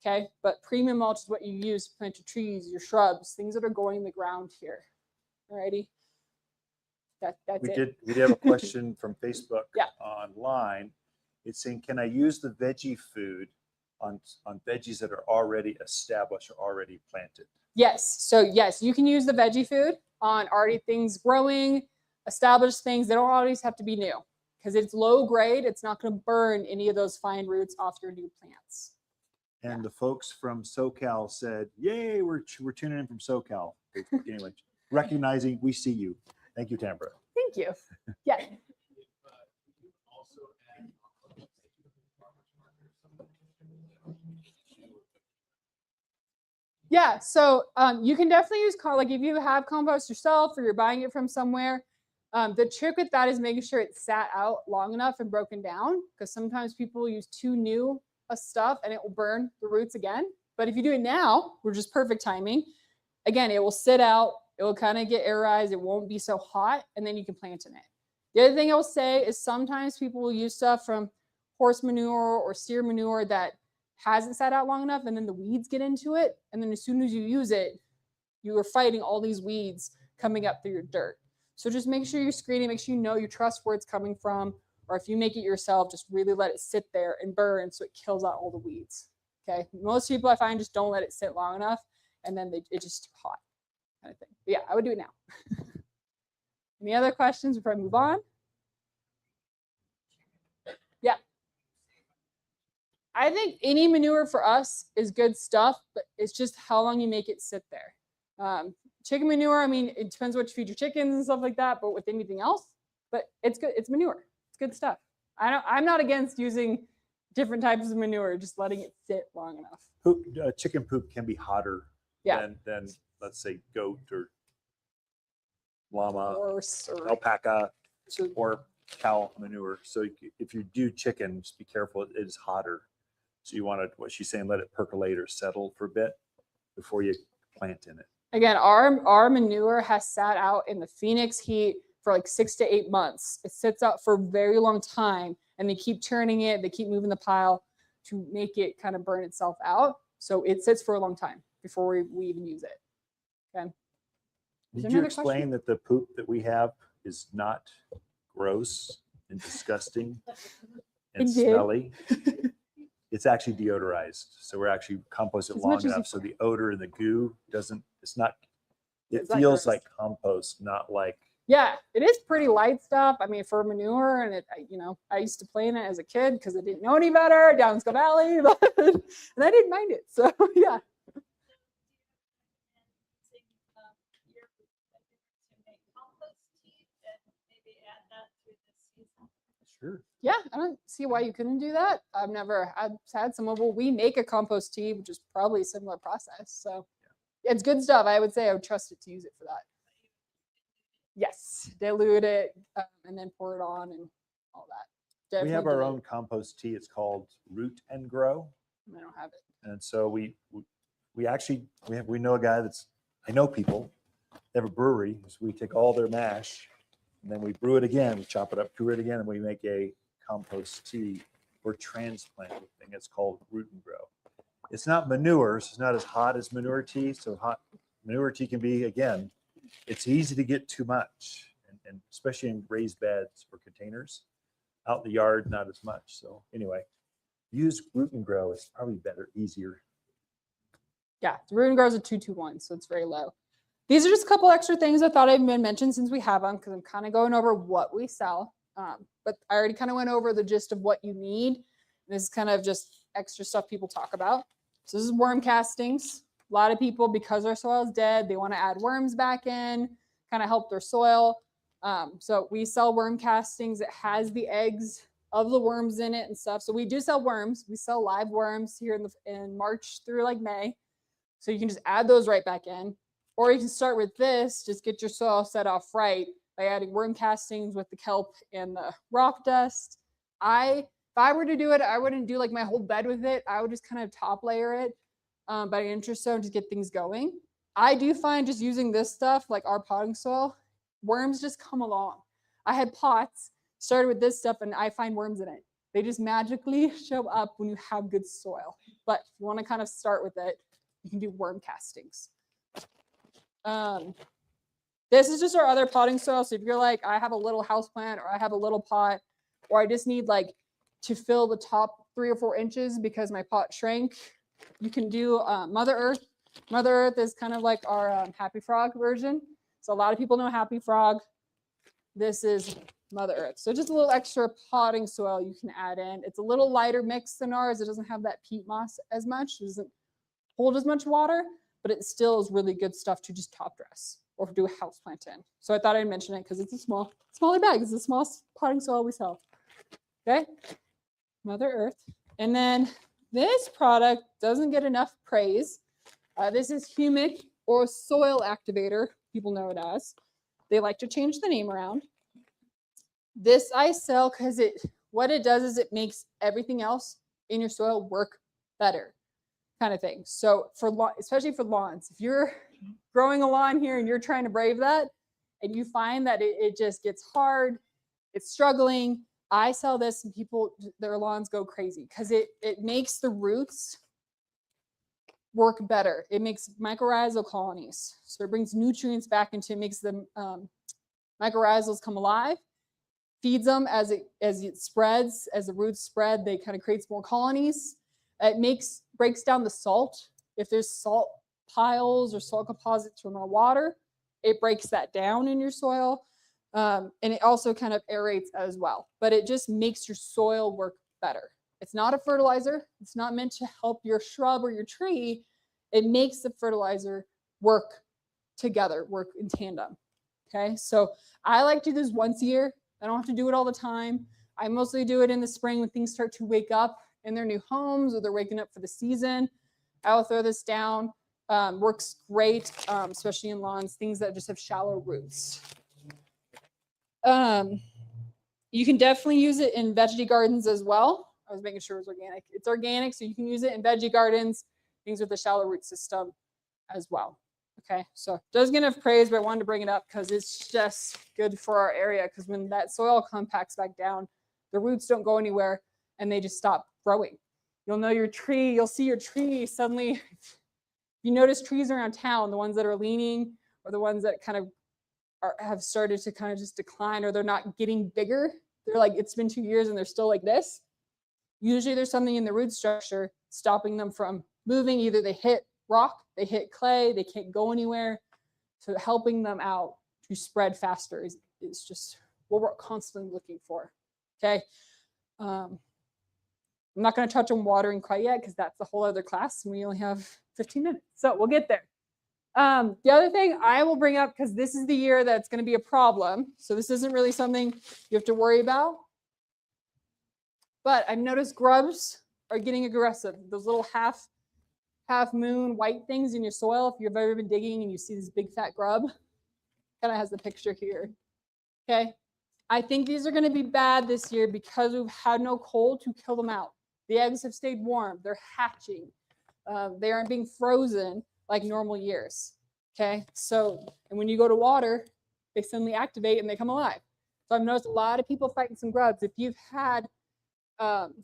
Speaker 2: Okay, but premium mulch is what you use to plant your trees, your shrubs, things that are going in the ground here. Alrighty, that's
Speaker 1: We
Speaker 2: it.
Speaker 1: did have a question from Facebook
Speaker 2: Yeah.
Speaker 1: online. It's saying, can I use the veggie food on veggies that are already established or already planted?
Speaker 2: Yes. So yes, you can use the veggie food on already things growing, established things. They don't always have to be new because it's low grade. It's not going to burn any of those fine roots off your new plants.
Speaker 1: And the folks from SoCal said, yay, we're tuning in from SoCal. Anyway, recognizing we see you. Thank you, Tambra.
Speaker 2: Thank you. Yeah. Yeah, so you can definitely use like if you have compost yourself or you're buying it from somewhere. The trick with that is making sure it's sat out long enough and broken down because sometimes people use too new stuff and it will burn the roots again. But if you do it now, which is perfect timing, again, it will sit out. It will kind of get aerized. It won't be so hot, and then you can plant in it. The other thing I will say is sometimes people will use stuff from horse manure or steer manure that hasn't sat out long enough and then the weeds get into it. And then as soon as you use it, you are fighting all these weeds coming up through your dirt. So just make sure you're screening, make sure you know you trust where it's coming from. Or if you make it yourself, just really let it sit there and burn so it kills out all the weeds. Okay. Most people I find just don't let it sit long enough and then it's just too hot kind of thing. But yeah, I would do it now. Any other questions before I move on? Yeah. I think any manure for us is good stuff, but it's just how long you make it sit there. Chicken manure, I mean, it depends what you feed your chickens and stuff like that, but with anything else, but it's good. It's manure. It's good stuff. I'm not against using different types of manure, just letting it sit long enough.
Speaker 1: Chicken poop can be hotter than let's say goat or llama,
Speaker 2: Horse or
Speaker 1: alpaca, or cow manure. So if you do chicken, just be careful. It is hotter. So you want to, what she's saying, let it percolate or settle for a bit before you plant in it.
Speaker 2: Again, our manure has sat out in the Phoenix heat for like 6 to 8 months. It sits out for a very long time, and they keep turning it. They keep moving the pile to make it kind of burn itself out. So it sits for a long time before we even use it. Okay.
Speaker 1: Did you explain that the poop that we have is not gross and disgusting and smelly? It's actually deodorized. So we're actually composted long enough so the odor and the goo it feels like compost, not like.
Speaker 2: Yeah, it is pretty light stuff. I mean, for manure, and I used to play in it as a kid because I didn't know any better down in Skull Valley, and I didn't mind it. So yeah.
Speaker 1: Sure.
Speaker 2: Yeah, I don't see why you couldn't do that. I've had some of we make a compost tea, which is probably a similar process. So it's good stuff. I would say I would trust it to use it for that. Yes, dilute it and then pour it on and all that. Definitely
Speaker 1: we have our own compost tea. It's called Root and Grow.
Speaker 2: I don't have it.
Speaker 1: And so we know a guy I know people. They have a brewery. So we take all their mash and then we brew it again. We chop it up, brew it again, and we make a compost tea for transplanting thing. It's called Root and Grow. It's not manure, so it's not as hot as manure tea. So hot manure tea can be, again, it's easy to get too much, and especially in raised beds or containers. Out in the yard, not as much. So anyway, use Root and Grow. It's probably better, easier.
Speaker 2: Yeah, the Root and Grow is a 221, so it's very low. These are just a couple extra things I thought I'd mentioned since we have them, because I'm kind of going over what we sell. But I already kind of went over the gist of what you need. This is kind of just extra stuff people talk about. So this is worm castings. A lot of people, because their soil is dead, they want to add worms back in, kind of help their soil. So we sell worm castings. It has the eggs of the worms in it and stuff. So we do sell worms. We sell live worms here in March through like May. So you can just add those right back in. Or you can start with this, just get your soil set off right by adding worm castings with the kelp and the rock dust. If I were to do it, I wouldn't do like my whole bed with it. I would just kind of top layer it by interstone to get things going. I do find just using this stuff, like our potting soil, worms just come along. I had pots, started with this stuff, and I find worms in it. They just magically show up when you have good soil. But if you want to kind of start with it, you can do worm castings. This is just our other potting soil. So if you're like, I have a little house plant, or I have a little pot, or I just need like to fill the top 3 or 4 inches because my pot shrank. You can do Mother Earth. Mother Earth is kind of like our Happy Frog version. So a lot of people know Happy Frog. This is Mother Earth. So just a little extra potting soil you can add in. It's a little lighter mix than ours. It doesn't have that peat moss as much. It doesn't hold as much water, but it still is really good stuff to just top dress or do a house plant in. So I thought I'd mention it because it's a smaller bag. It's the smallest potting soil we sell. Okay, Mother Earth. And then this product doesn't get enough praise. This is humic or soil activator. People know it as. They like to change the name around. This I sell because what it does is it makes everything else in your soil work better, kind of thing. So especially for lawns, if you're growing a lawn here and you're trying to brave that, and you find that it just gets hard, it's struggling, I sell this and their lawns go crazy because it makes the roots work better. It makes mycorrhizal colonies. So it brings nutrients back into it, makes the mycorrhizals come alive, feeds them as it spreads, as the roots spread, they kind of creates more colonies. It breaks down the salt. If there's salt piles or salt deposits from our water, it breaks that down in your soil. And it also kind of aerates as well, but it just makes your soil work better. It's not a fertilizer. It's not meant to help your shrub or your tree. It makes the fertilizer work together, work in tandem. Okay, so I like to do this once a year. I don't have to do it all the time. I mostly do it in the spring when things start to wake up in their new homes or they're waking up for the season. I will throw this down. Works great, especially in lawns, things that just have shallow roots. You can definitely use it in veggie gardens as well. I was making sure it was organic. It's organic, so you can use it in veggie gardens, things with a shallow root system as well. Okay, so it does get enough praise, but I wanted to bring it up because it's just good for our area, because when that soil compacts back down, the roots don't go anywhere and they just stop growing. You'll see your tree suddenly, if you notice trees around town, the ones that are leaning or the ones that kind of have started to kind of just decline, or they're not getting bigger. They're like, it's been 2 years and they're still like this. Usually there's something in the root structure stopping them from moving. Either they hit rock, they hit clay, they can't go anywhere. So helping them out to spread faster is just what we're constantly looking for. Okay. I'm not going to touch on watering quite yet because that's a whole other class and we only have 15 minutes. So we'll get there. The other thing I will bring up, because this is the year that's going to be a problem. So this isn't really something you have to worry about. But I've noticed grubs are getting aggressive. Those little half moon white things in your soil. If you've ever been digging and you see this big fat grub, kind of has the picture here. Okay. I think these are going to be bad this year because we've had no cold to kill them out. The eggs have stayed warm. They're hatching. They aren't being frozen like normal years. Okay. So, and when you go to water, they suddenly activate and they come alive. So I've noticed a lot of people fighting some grubs. If you've had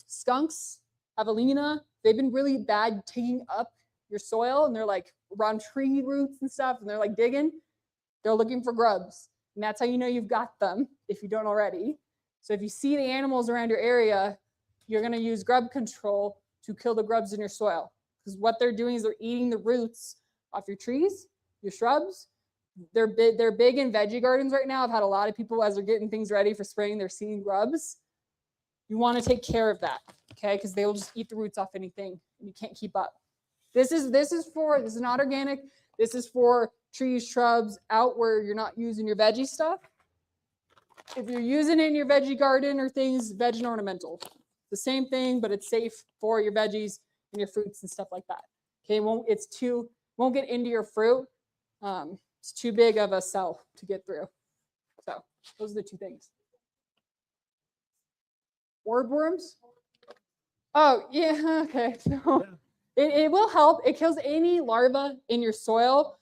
Speaker 2: skunks, javelina, they've been really bad taking up your soil and they're like around tree roots and stuff and they're like digging. They're looking for grubs. And that's how you know you've got them if you don't already. So if you see the animals around your area, you're going to use grub control to kill the grubs in your soil. Because what they're doing is they're eating the roots off your trees, your shrubs. They're big in veggie gardens right now. I've had a lot of people, as they're getting things ready for spring, they're seeing grubs. You want to take care of that, okay? Because they will just eat the roots off anything, and you can't keep up. This is not organic. This is for trees, shrubs, out where you're not using your veggie stuff. If you're using it in your veggie garden or things, veg and ornamental. The same thing, but it's safe for your veggies and your fruits and stuff like that. Okay, won't get into your fruit. It's too big of a cell to get through. So those are the two things. Wordworms? Oh, yeah, okay. So it will help. It kills any larva in your soil.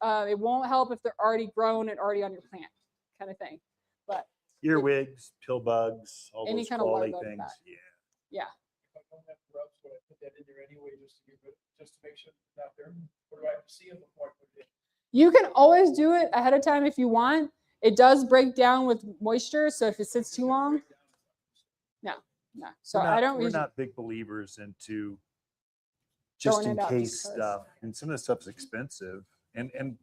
Speaker 2: It won't help if they're already grown and already on your plant, kind of thing. But
Speaker 1: earwigs, pill bugs, all
Speaker 2: any
Speaker 1: those
Speaker 2: kind of
Speaker 1: crawly
Speaker 2: larva
Speaker 1: things.
Speaker 2: that.
Speaker 1: Yeah.
Speaker 3: If I don't have grubs, would I put that in there anyway, just to make sure it's not there? Or do I have to see them before I put it in?
Speaker 2: You can always do it ahead of time if you want. It does break down with moisture, so if it sits too long. No. Yeah. So
Speaker 1: We're
Speaker 2: I
Speaker 1: not-
Speaker 2: don't
Speaker 1: We're
Speaker 2: usually
Speaker 1: not big believers into just
Speaker 2: throwing
Speaker 1: in
Speaker 2: it out
Speaker 1: case
Speaker 2: just 'cause.
Speaker 1: stuff, and some of the stuff's expensive, and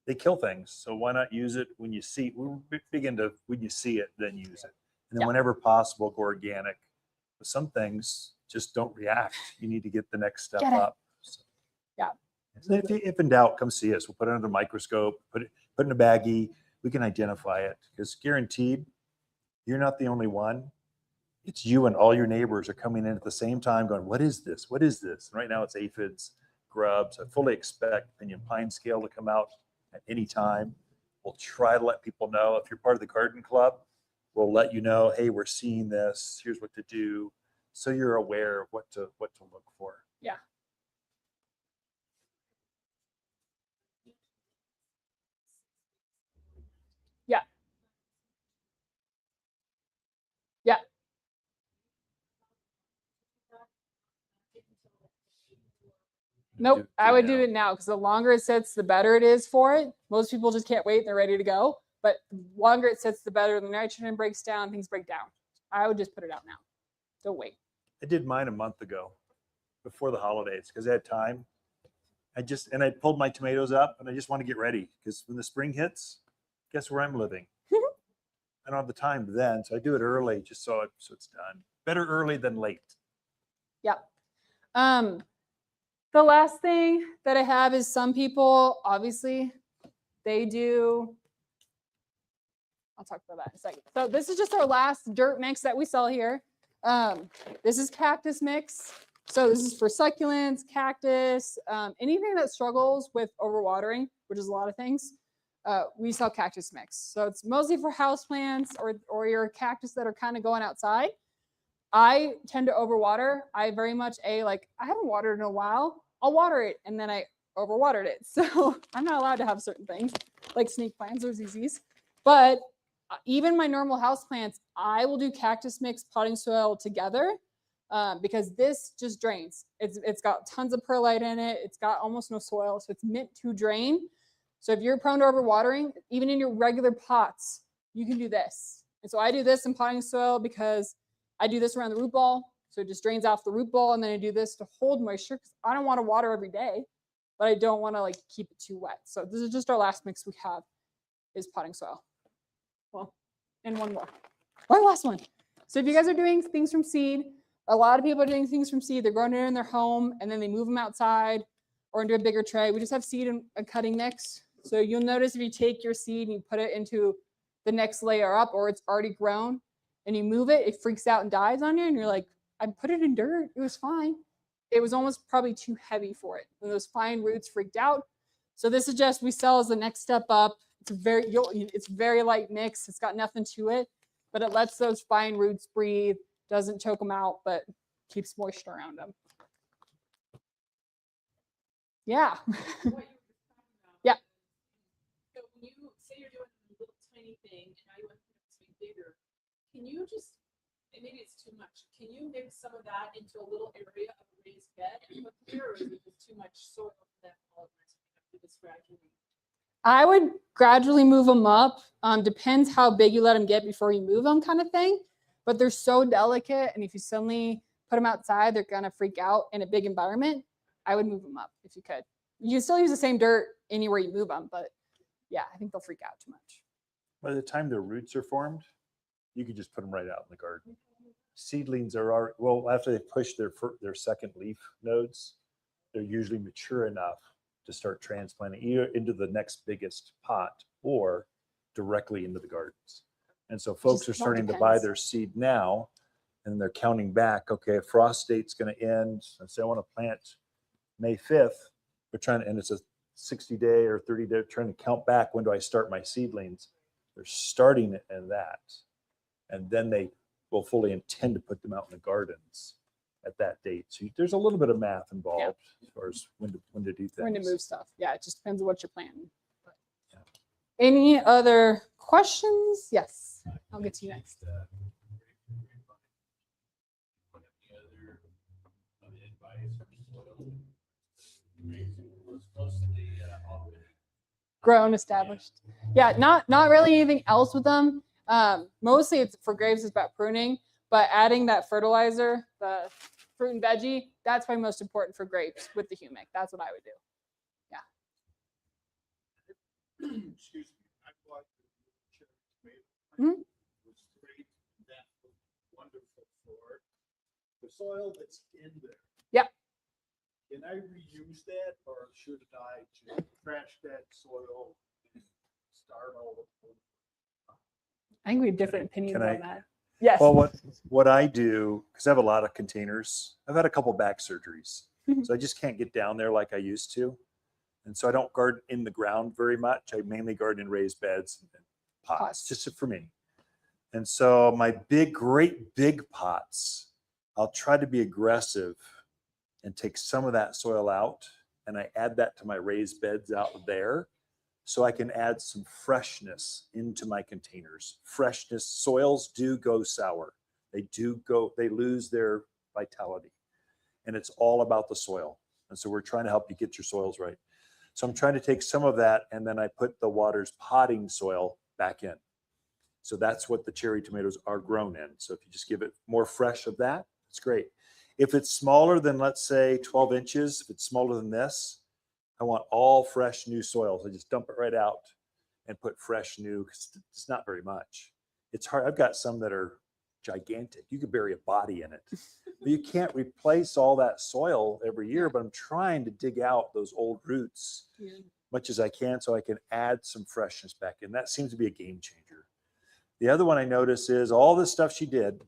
Speaker 1: they kill things. So why not use it when you see? We're big into when you see it, then use it, and then
Speaker 2: Yeah.
Speaker 1: whenever possible, go organic. But some things just don't react. You need to get the next step
Speaker 2: Get it.
Speaker 1: up. So,
Speaker 2: Yeah.
Speaker 1: so if in doubt, come see us. We'll put it under the microscope, put it in a baggie. We can identify it, because guaranteed, you're not the only one. It's you and all your neighbors are coming in at the same time going, what is this? What is this? And right now it's aphids, grubs. I fully expect pinyon pine scale to come out at any time. We'll try to let people know. If you're part of the garden club, we'll let you know, hey, we're seeing this. Here's what to do. So you're aware of what to look for.
Speaker 2: Yeah. Yeah. Yeah. Nope. I would do it now, because the longer it sits, the better it is for it. Most people just can't wait and they're ready to go. But the longer it sits, the better. The nitrogen breaks down, things break down. I would just put it out now. Don't wait.
Speaker 1: I did mine a month ago before the holidays because I had time. I pulled my tomatoes up and I just want to get ready, because when the spring hits, guess where I'm living? I don't have the time then. So I do it early just so it's done. Better early than late.
Speaker 2: Yeah. The last thing that I have is, some people, obviously, they do. I'll talk about that in a second. So this is just our last dirt mix that we sell here. This is cactus mix. So this is for succulents, cactus, anything that struggles with overwatering, which is a lot of things. We sell cactus mix. So it's mostly for houseplants or your cactus that are kind of going outside. I tend to overwater. I very much I haven't watered in a while. I'll water it, and then I overwatered it. So I'm not allowed to have certain things like snake plants or ZZs. But even my normal house plants, I will do cactus mix potting soil together, because this just drains. It's got tons of perlite in it. It's got almost no soil, so it's meant to drain. So if you're prone to overwatering, even in your regular pots, you can do this. And so I do this in potting soil because I do this around the root ball, so it just drains off the root ball, and then I do this to hold moisture, because I don't want to water every day, but I don't want to keep it too wet. So this is just our last mix we have, is potting soil. Well, and one last one. So if you guys are doing things from seed, a lot of people are doing things from seed. They're growing it in their home, and then they move them outside or into a bigger tray. We just have seed and a cutting mix. So you'll notice if you take your seed and you put it into the next layer up, or it's already grown, and you move it, it freaks out and dies on you, and you're like, I put it in dirt, it was fine. It was almost probably too heavy for it, and those fine roots freaked out. So this is just, we sell as the next step up. It's very light mix. It's got nothing to it, but it lets those fine roots breathe, doesn't choke them out, but keeps moisture around them. Yeah. Yeah.
Speaker 4: So when you say you're doing a little tiny thing and now you want to put something bigger, can you just, and maybe it's too much, can you mix some of that into a little area of a raised bed and put there, or is it just too much soil for that all at once? You have to do this gradually.
Speaker 2: I would gradually move them up. Depends how big you let them get before you move them, kind of thing. But they're so delicate, and if you suddenly put them outside, they're gonna freak out in a big environment. I would move them up if you could. You can still use the same dirt anywhere you move them, but yeah, I think they'll freak out too much.
Speaker 1: By the time their roots are formed, you could just put them right out in the garden. Seedlings are already, well, after they push their second leaf nodes, they're usually mature enough to start transplanting either into the next biggest pot or directly into the gardens. And so folks are starting to buy their seed now, and they're counting back. Okay, frost date's going to end. And say I want to plant May 5th. We're trying to, and it's a 60-day or 30-day, trying to count back. When do I start my seedlings? They're starting it in that, and then they will fully intend to put them out in the gardens at that date. So there's a little bit of math involved as far as when to do things.
Speaker 2: When to move stuff. Yeah, it just depends on what you're planning. But,
Speaker 1: yeah.
Speaker 2: Any other questions? Yes, I'll get to you next. Grown, established. Yeah, not really anything else with them. Mostly it's for grapes, it's about pruning. But adding that fertilizer, the fruit and veggie, that's probably most important for grapes with the humic. That's what I would do.
Speaker 5: Excuse me, I bought the cherry tomato.
Speaker 2: Mhm.
Speaker 5: It was great. And that was wonderful for the soil that's in there.
Speaker 2: Yep.
Speaker 5: Can I reuse that, or should I just trash that soil and start all over?
Speaker 2: I think we have different opinions
Speaker 1: Can I-
Speaker 2: on that. Yes.
Speaker 1: Well, what I do, because I have a lot of containers, I've had a couple back surgeries,
Speaker 2: Mhm.
Speaker 1: so I just can't get down there like I used to, and so I don't garden in the ground very much. I mainly garden in raised beds and pots,
Speaker 2: Pots.
Speaker 1: just for me. And so my great big pots, I'll try to be aggressive and take some of that soil out, and I add that to my raised beds out there, so I can add some freshness into my containers. Freshness, soils do go sour. They lose their vitality. And it's all about the soil. And so we're trying to help you get your soils right. So I'm trying to take some of that, and then I put the water's potting soil back in. So that's what the cherry tomatoes are grown in. So if you just give it more fresh of that, it's great. If it's smaller than, let's say, 12 inches, if it's smaller than this, I want all fresh new soil. So just dump it right out and put fresh new, because it's not very much. It's hard. I've got some that are gigantic. You could bury a body in it. But you can't replace all that soil every year, but I'm trying to dig out those old roots much as I can so I can add some freshness back in. That seems to be a game changer. The other one I notice is all this stuff she did,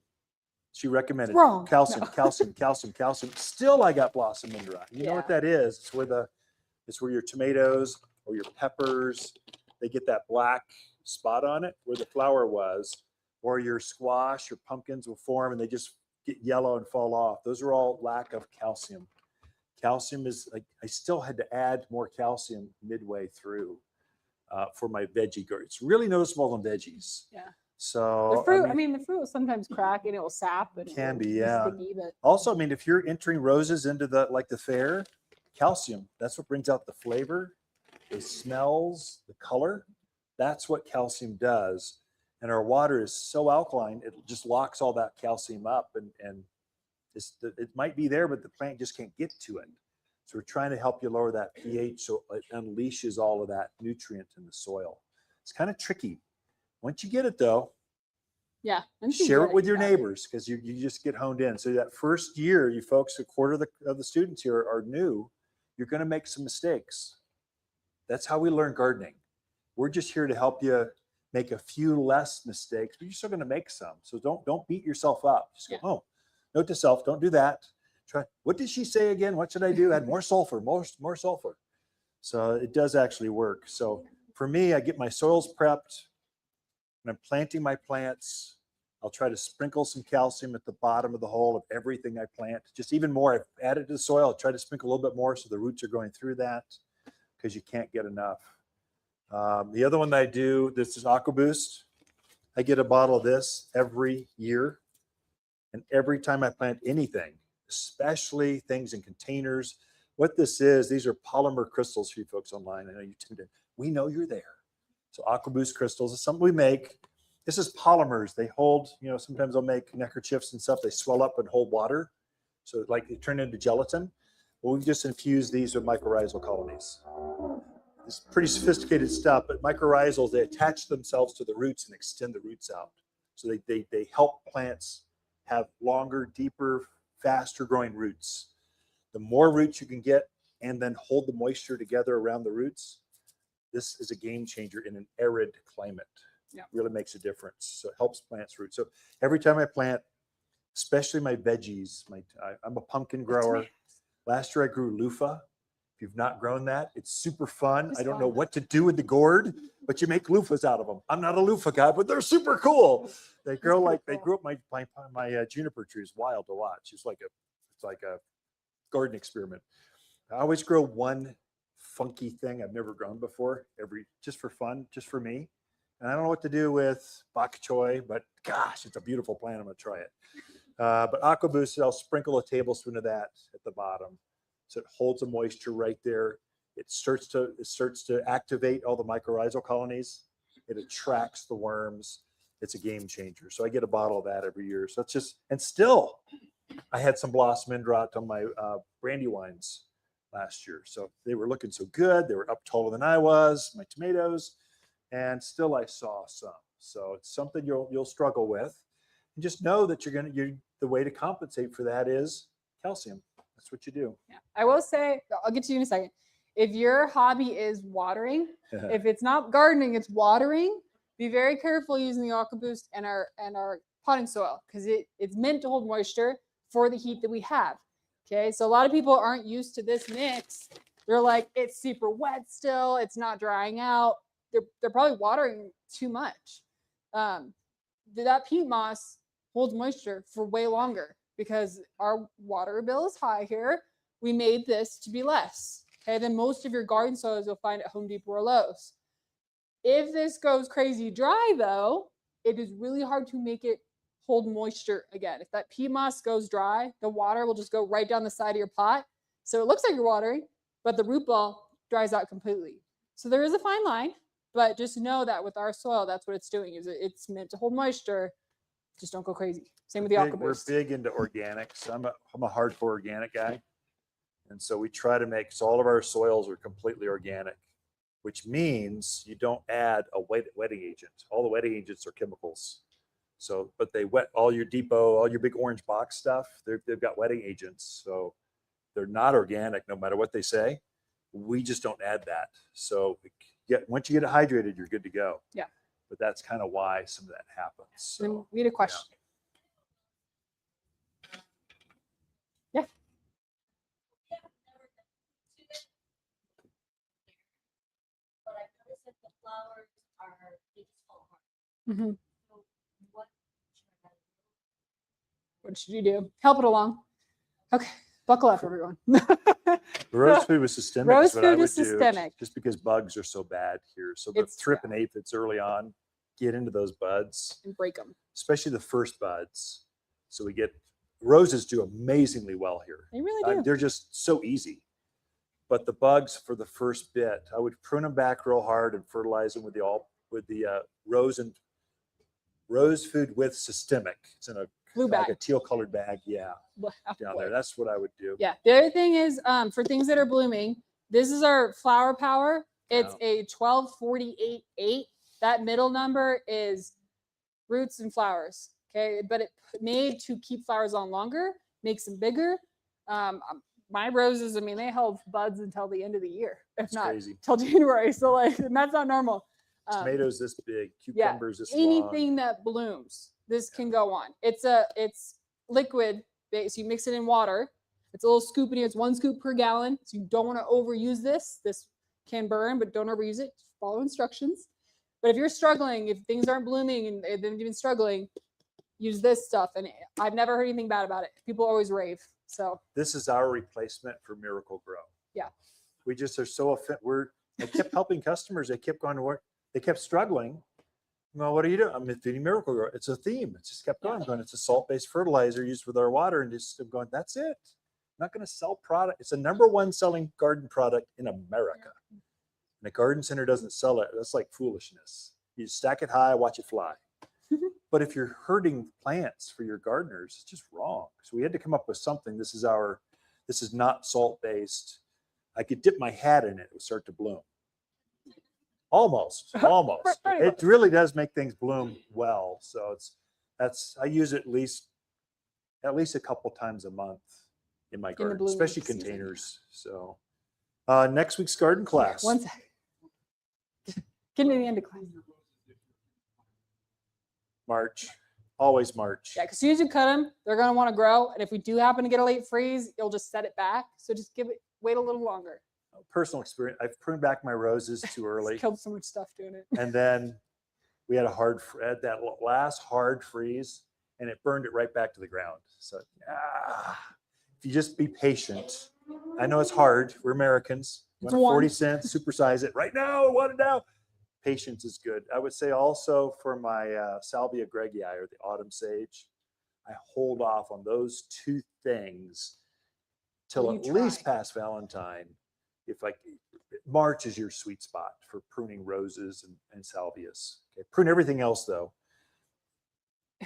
Speaker 1: she recommended
Speaker 2: Wrong.
Speaker 1: calcium,
Speaker 2: No.
Speaker 1: calcium, calcium, calcium. Still, I got blossom end rot. You know what
Speaker 2: Yeah.
Speaker 1: that is? It's where your tomatoes or your peppers, they get that black spot on it where the flower was, or your squash or pumpkins will form and they just get yellow and fall off. Those are all lack of calcium. Calcium is like, I still had to add more calcium midway through for my veggie garden. It's really noticeable on veggies.
Speaker 2: Yeah.
Speaker 1: So
Speaker 2: The fruit, the fruit will sometimes crack and it will sap and
Speaker 1: Can
Speaker 2: it
Speaker 1: be,
Speaker 2: will
Speaker 1: yeah.
Speaker 2: sticky, but
Speaker 1: also, I mean, if you're entering roses into the fair, calcium, that's what brings out the flavor, the smells, the color. That's what calcium does. And our water is so alkaline, it just locks all that calcium up, and it might be there, but the plant just can't get to it. So we're trying to help you lower that pH so it unleashes all of that nutrient in the soil. It's kind of tricky. Once you get it though,
Speaker 2: yeah. once you
Speaker 1: share
Speaker 2: get
Speaker 1: it with
Speaker 2: you
Speaker 1: your
Speaker 2: got it.
Speaker 1: neighbors, because you just get honed in. So that first year, you folks, a quarter of the students here are new. You're going to make some mistakes. That's how we learn gardening. We're just here to help you make a few less mistakes, but you're still going to make some. So don't beat yourself up. Just go, oh, note to self, don't do that. Try. What did she say again? What should I do? Add more sulfur, more sulfur. So it does actually work. So for me, I get my soils prepped. When I'm planting my plants, I'll try to sprinkle some calcium at the bottom of the hole of everything I plant. Just even more, I've added to the soil. I'll try to sprinkle a little bit more so the roots are going through that, because you can't get enough. The other one that I do, this is AquaBoost. I get a bottle of this every year. And every time I plant anything, especially things in containers, what this is, these are polymer crystals for you folks online. I know you tuned in. We know you're there. So AquaBoost crystals is something we make. This is polymers. They hold, sometimes they'll make neckerchiefs and stuff. They swell up and hold water. So like they turn into gelatin. Well, we've just infused these with mycorrhizal colonies. It's pretty sophisticated stuff, but mycorrhizals, they attach themselves to the roots and extend the roots out. So they help plants have longer, deeper, faster growing roots. The more roots you can get and then hold the moisture together around the roots, this is a game changer in an arid climate.
Speaker 2: Yeah.
Speaker 1: Really makes a difference. So it helps plants root. So every time I plant, especially my veggies, I'm a pumpkin grower. Last year I grew loofah. If you've not grown that, it's super fun.
Speaker 2: It's
Speaker 1: I don't know
Speaker 2: fun.
Speaker 1: what to do with the gourd, but you make loofahs out of them. I'm not a loofah guy, but they're super cool. They grow they grew up my juniper tree is wild to watch. It's like a garden experiment. I always grow one funky thing I've never grown before, just for fun, just for me. And I don't know what to do with bok choy, but gosh, it's a beautiful plant. I'm gonna try it. But AquaBoost, I'll sprinkle a tablespoon of that at the bottom, so it holds the moisture right there. It starts to activate all the mycorrhizal colonies. It attracts the worms, It's a game changer. So I get a bottle of that every year. So it's just, and still, I had some Blossom Indrot on my brandy wines last year. So they were looking so good. They were up taller than I was, my tomatoes, and still I saw some. So it's something you'll struggle with. And just know that the way to compensate for that is calcium. That's what you do.
Speaker 2: Yeah. I will say, I'll get to you in a second. If your hobby is watering, if it's not gardening, it's watering, be very careful using the AquaBoost and our potting soil, because it's meant to hold moisture for the heat that we have. Okay, so a lot of people aren't used to this mix. They're like, it's super wet still, it's not drying out. They're probably watering too much. That peat moss holds moisture for way longer because our water bill is high here. We made this to be less, okay, than most of your garden soils you'll find at Home Depot or Lowe's. If this goes crazy dry, though, it is really hard to make it hold moisture again. If that peat moss goes dry, the water will just go right down the side of your pot. So it looks like you're watering, but the root ball dries out completely. So there is a fine line, but just know that with our soil, that's what it's doing. Is it's meant to hold moisture. Just don't go crazy. Same with the AquaBoost.
Speaker 1: We're big into organics. I'm a hardcore organic guy. And so we try to make, so all of our soils are completely organic, which means you don't add a wetting agent. All the wetting agents are chemicals. So, but they wet all your depot, all your big orange box stuff. They've got wetting agents. So they're not organic no matter what they say. We just don't add that. So once you get it hydrated, you're good to go.
Speaker 2: Yeah.
Speaker 1: But that's kind of why some of that happens. So,
Speaker 2: we had a question. Yeah.
Speaker 6: But I noticed that the flowers are, they just fall apart.
Speaker 2: Mm-hmm.
Speaker 6: So
Speaker 2: What should you do? Help it along. Okay, buckle up, everyone.
Speaker 1: rose food with systemic
Speaker 2: Rose
Speaker 1: is what I
Speaker 2: food
Speaker 1: would
Speaker 2: is
Speaker 1: do,
Speaker 2: systemic.
Speaker 1: just because bugs are so bad here. So the
Speaker 2: It's
Speaker 1: thrip and aphids early on, get into those buds,
Speaker 2: And break them.
Speaker 1: especially the first buds. So we get, roses do amazingly well here.
Speaker 2: They really do.
Speaker 1: They're just so easy. But the bugs for the first bit, I would prune them back real hard and fertilize them with the rose food with systemic. It's in a
Speaker 2: Blue
Speaker 1: like
Speaker 2: bag.
Speaker 1: a teal colored bag. Yeah, down there. That's what I would do.
Speaker 2: Yeah. The other thing is, for things that are blooming, this is our flower power. It's a 1248.8. That middle number is roots and flowers. Okay, but it's made to keep flowers on longer, makes them bigger. My roses, I mean, they held buds until the end of the year, if
Speaker 1: It's
Speaker 2: not
Speaker 1: crazy.
Speaker 2: till January. So like, and that's not normal.
Speaker 1: Tomatoes this big, cucumbers this
Speaker 2: Anything
Speaker 1: long.
Speaker 2: that blooms, this can go on. It's liquid, so you mix it in water. It's a little scoop in here. It's 1 scoop per gallon. So you don't want to overuse this. This can burn, but don't overuse it. Just follow instructions. But if you're struggling, if things aren't blooming and they've been struggling, use this stuff. And I've never heard anything bad about it. People always rave. So
Speaker 1: This is our replacement for Miracle Grow.
Speaker 2: Yeah.
Speaker 1: We just are so I kept helping customers. They kept going to work. They kept struggling. Well, what are you doing? I'm feeding Miracle Grow. It's a theme. It just kept going. I'm going, it's a salt-based fertilizer used with our water, and just I'm going, that's it. I'm not going to sell product. It's the #1 selling garden product in America. And a garden center doesn't sell it. That's like foolishness. You stack it high, watch it fly. But if you're hurting plants for your gardeners, it's just wrong. So we had to come up with something. This is not salt-based. I could dip my hat in it. It would start to bloom. Almost. It really does make things bloom well. So I use it at least a couple times a month in my garden, especially containers. So next week's garden class.
Speaker 2: 1 second. Get me to the end of class.
Speaker 1: March, always March.
Speaker 2: Yeah, because as soon as you cut them, they're going to want to grow. And if we do happen to get a late freeze, you'll just set it back. So just wait a little longer.
Speaker 1: Personal experience. I've pruned back my roses too early.
Speaker 2: Killed so much stuff doing it.
Speaker 1: And then we had that last hard freeze, and it burned it right back to the ground. So if you just be patient. I know it's hard. We're Americans.
Speaker 2: It's
Speaker 1: 40 cents, supersize it right now. I want it now. Patience is good. I would say also for my Salvia gregii, or the autumn sage, I hold off on those 2 things till at least past Valentine. March is your sweet spot for pruning roses and salvias. Okay. Prune everything else though.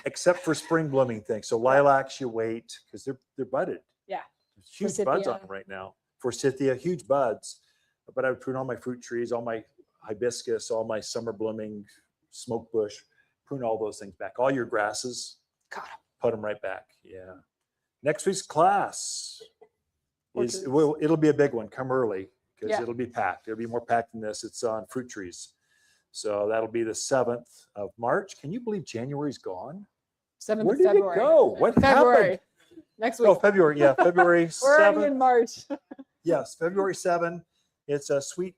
Speaker 1: except for spring blooming things. So lilacs, you wait because they're budded.
Speaker 2: Yeah.
Speaker 1: There's huge buds on
Speaker 2: Forsythia.
Speaker 1: them right now. Forsythia, huge buds. But I would prune all my fruit trees, all my hibiscus, all my summer blooming smoke bush, prune all those things back. All your grasses,
Speaker 2: God.
Speaker 1: put them right back. Yeah. Next week's class is,
Speaker 2: Orchards.
Speaker 1: well, it'll be a big one. Come early because
Speaker 2: Yeah.
Speaker 1: it'll be packed. It'll be more packed than this. It's on fruit trees. So that'll be the 7th of March. Can you believe January's gone?
Speaker 2: 7th
Speaker 1: Where
Speaker 2: of
Speaker 1: did
Speaker 2: February.
Speaker 1: it go? What
Speaker 2: February.
Speaker 1: happened?
Speaker 2: Next week.
Speaker 1: Oh, February. Yeah, February
Speaker 2: We're already
Speaker 1: 7th.
Speaker 2: in March.
Speaker 1: Yes, February 7. It's a sweet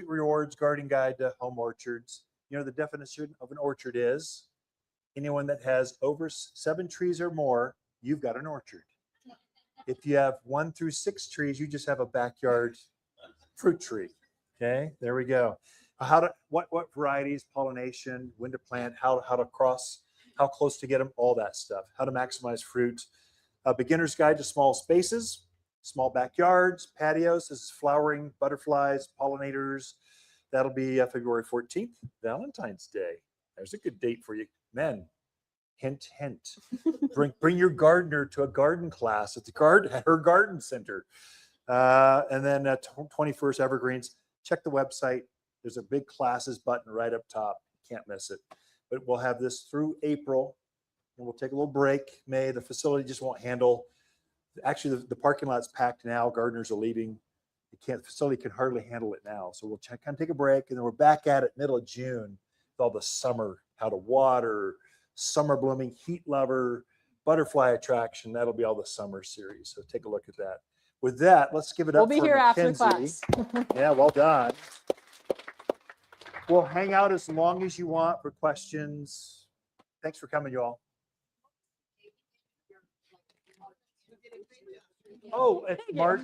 Speaker 1: rewards garden guide to home orchards. You know, the definition of an orchard is anyone that has over 7 trees or more, you've got an orchard. If you have 1 through 6 trees, you just have a backyard fruit tree. Okay, there we go. What varieties, pollination, when to plant, how to cross, how close to get them, all that stuff. How to maximize fruit. A beginner's guide to small spaces, small backyards, patios. This is flowering, butterflies, pollinators. That'll be February 14th, Valentine's Day. There's a good date for you, men. Hint, hint. Bring your gardener to a garden class at her garden center. And then 21st Evergreens. Check the website. There's a big classes button right up top. You can't miss it. But we'll have this through April, and we'll take a little break. May, the facility just won't handle. Actually, the parking lot's packed now. Gardeners are leaving. The facility can hardly handle it now. So we'll kind of take a break, and then we're back at it middle of June with all the summer, how to water, summer blooming, heat lover, butterfly attraction. That'll be all the summer series. So take a look at that. With that, let's give it up
Speaker 2: We'll be
Speaker 1: for
Speaker 2: here after
Speaker 1: Mackenzie.
Speaker 2: class.
Speaker 1: Yeah, well done. We'll hang out as long as you want for questions. Thanks for coming, you all. Oh, it's
Speaker 2: Thank you.
Speaker 1: March.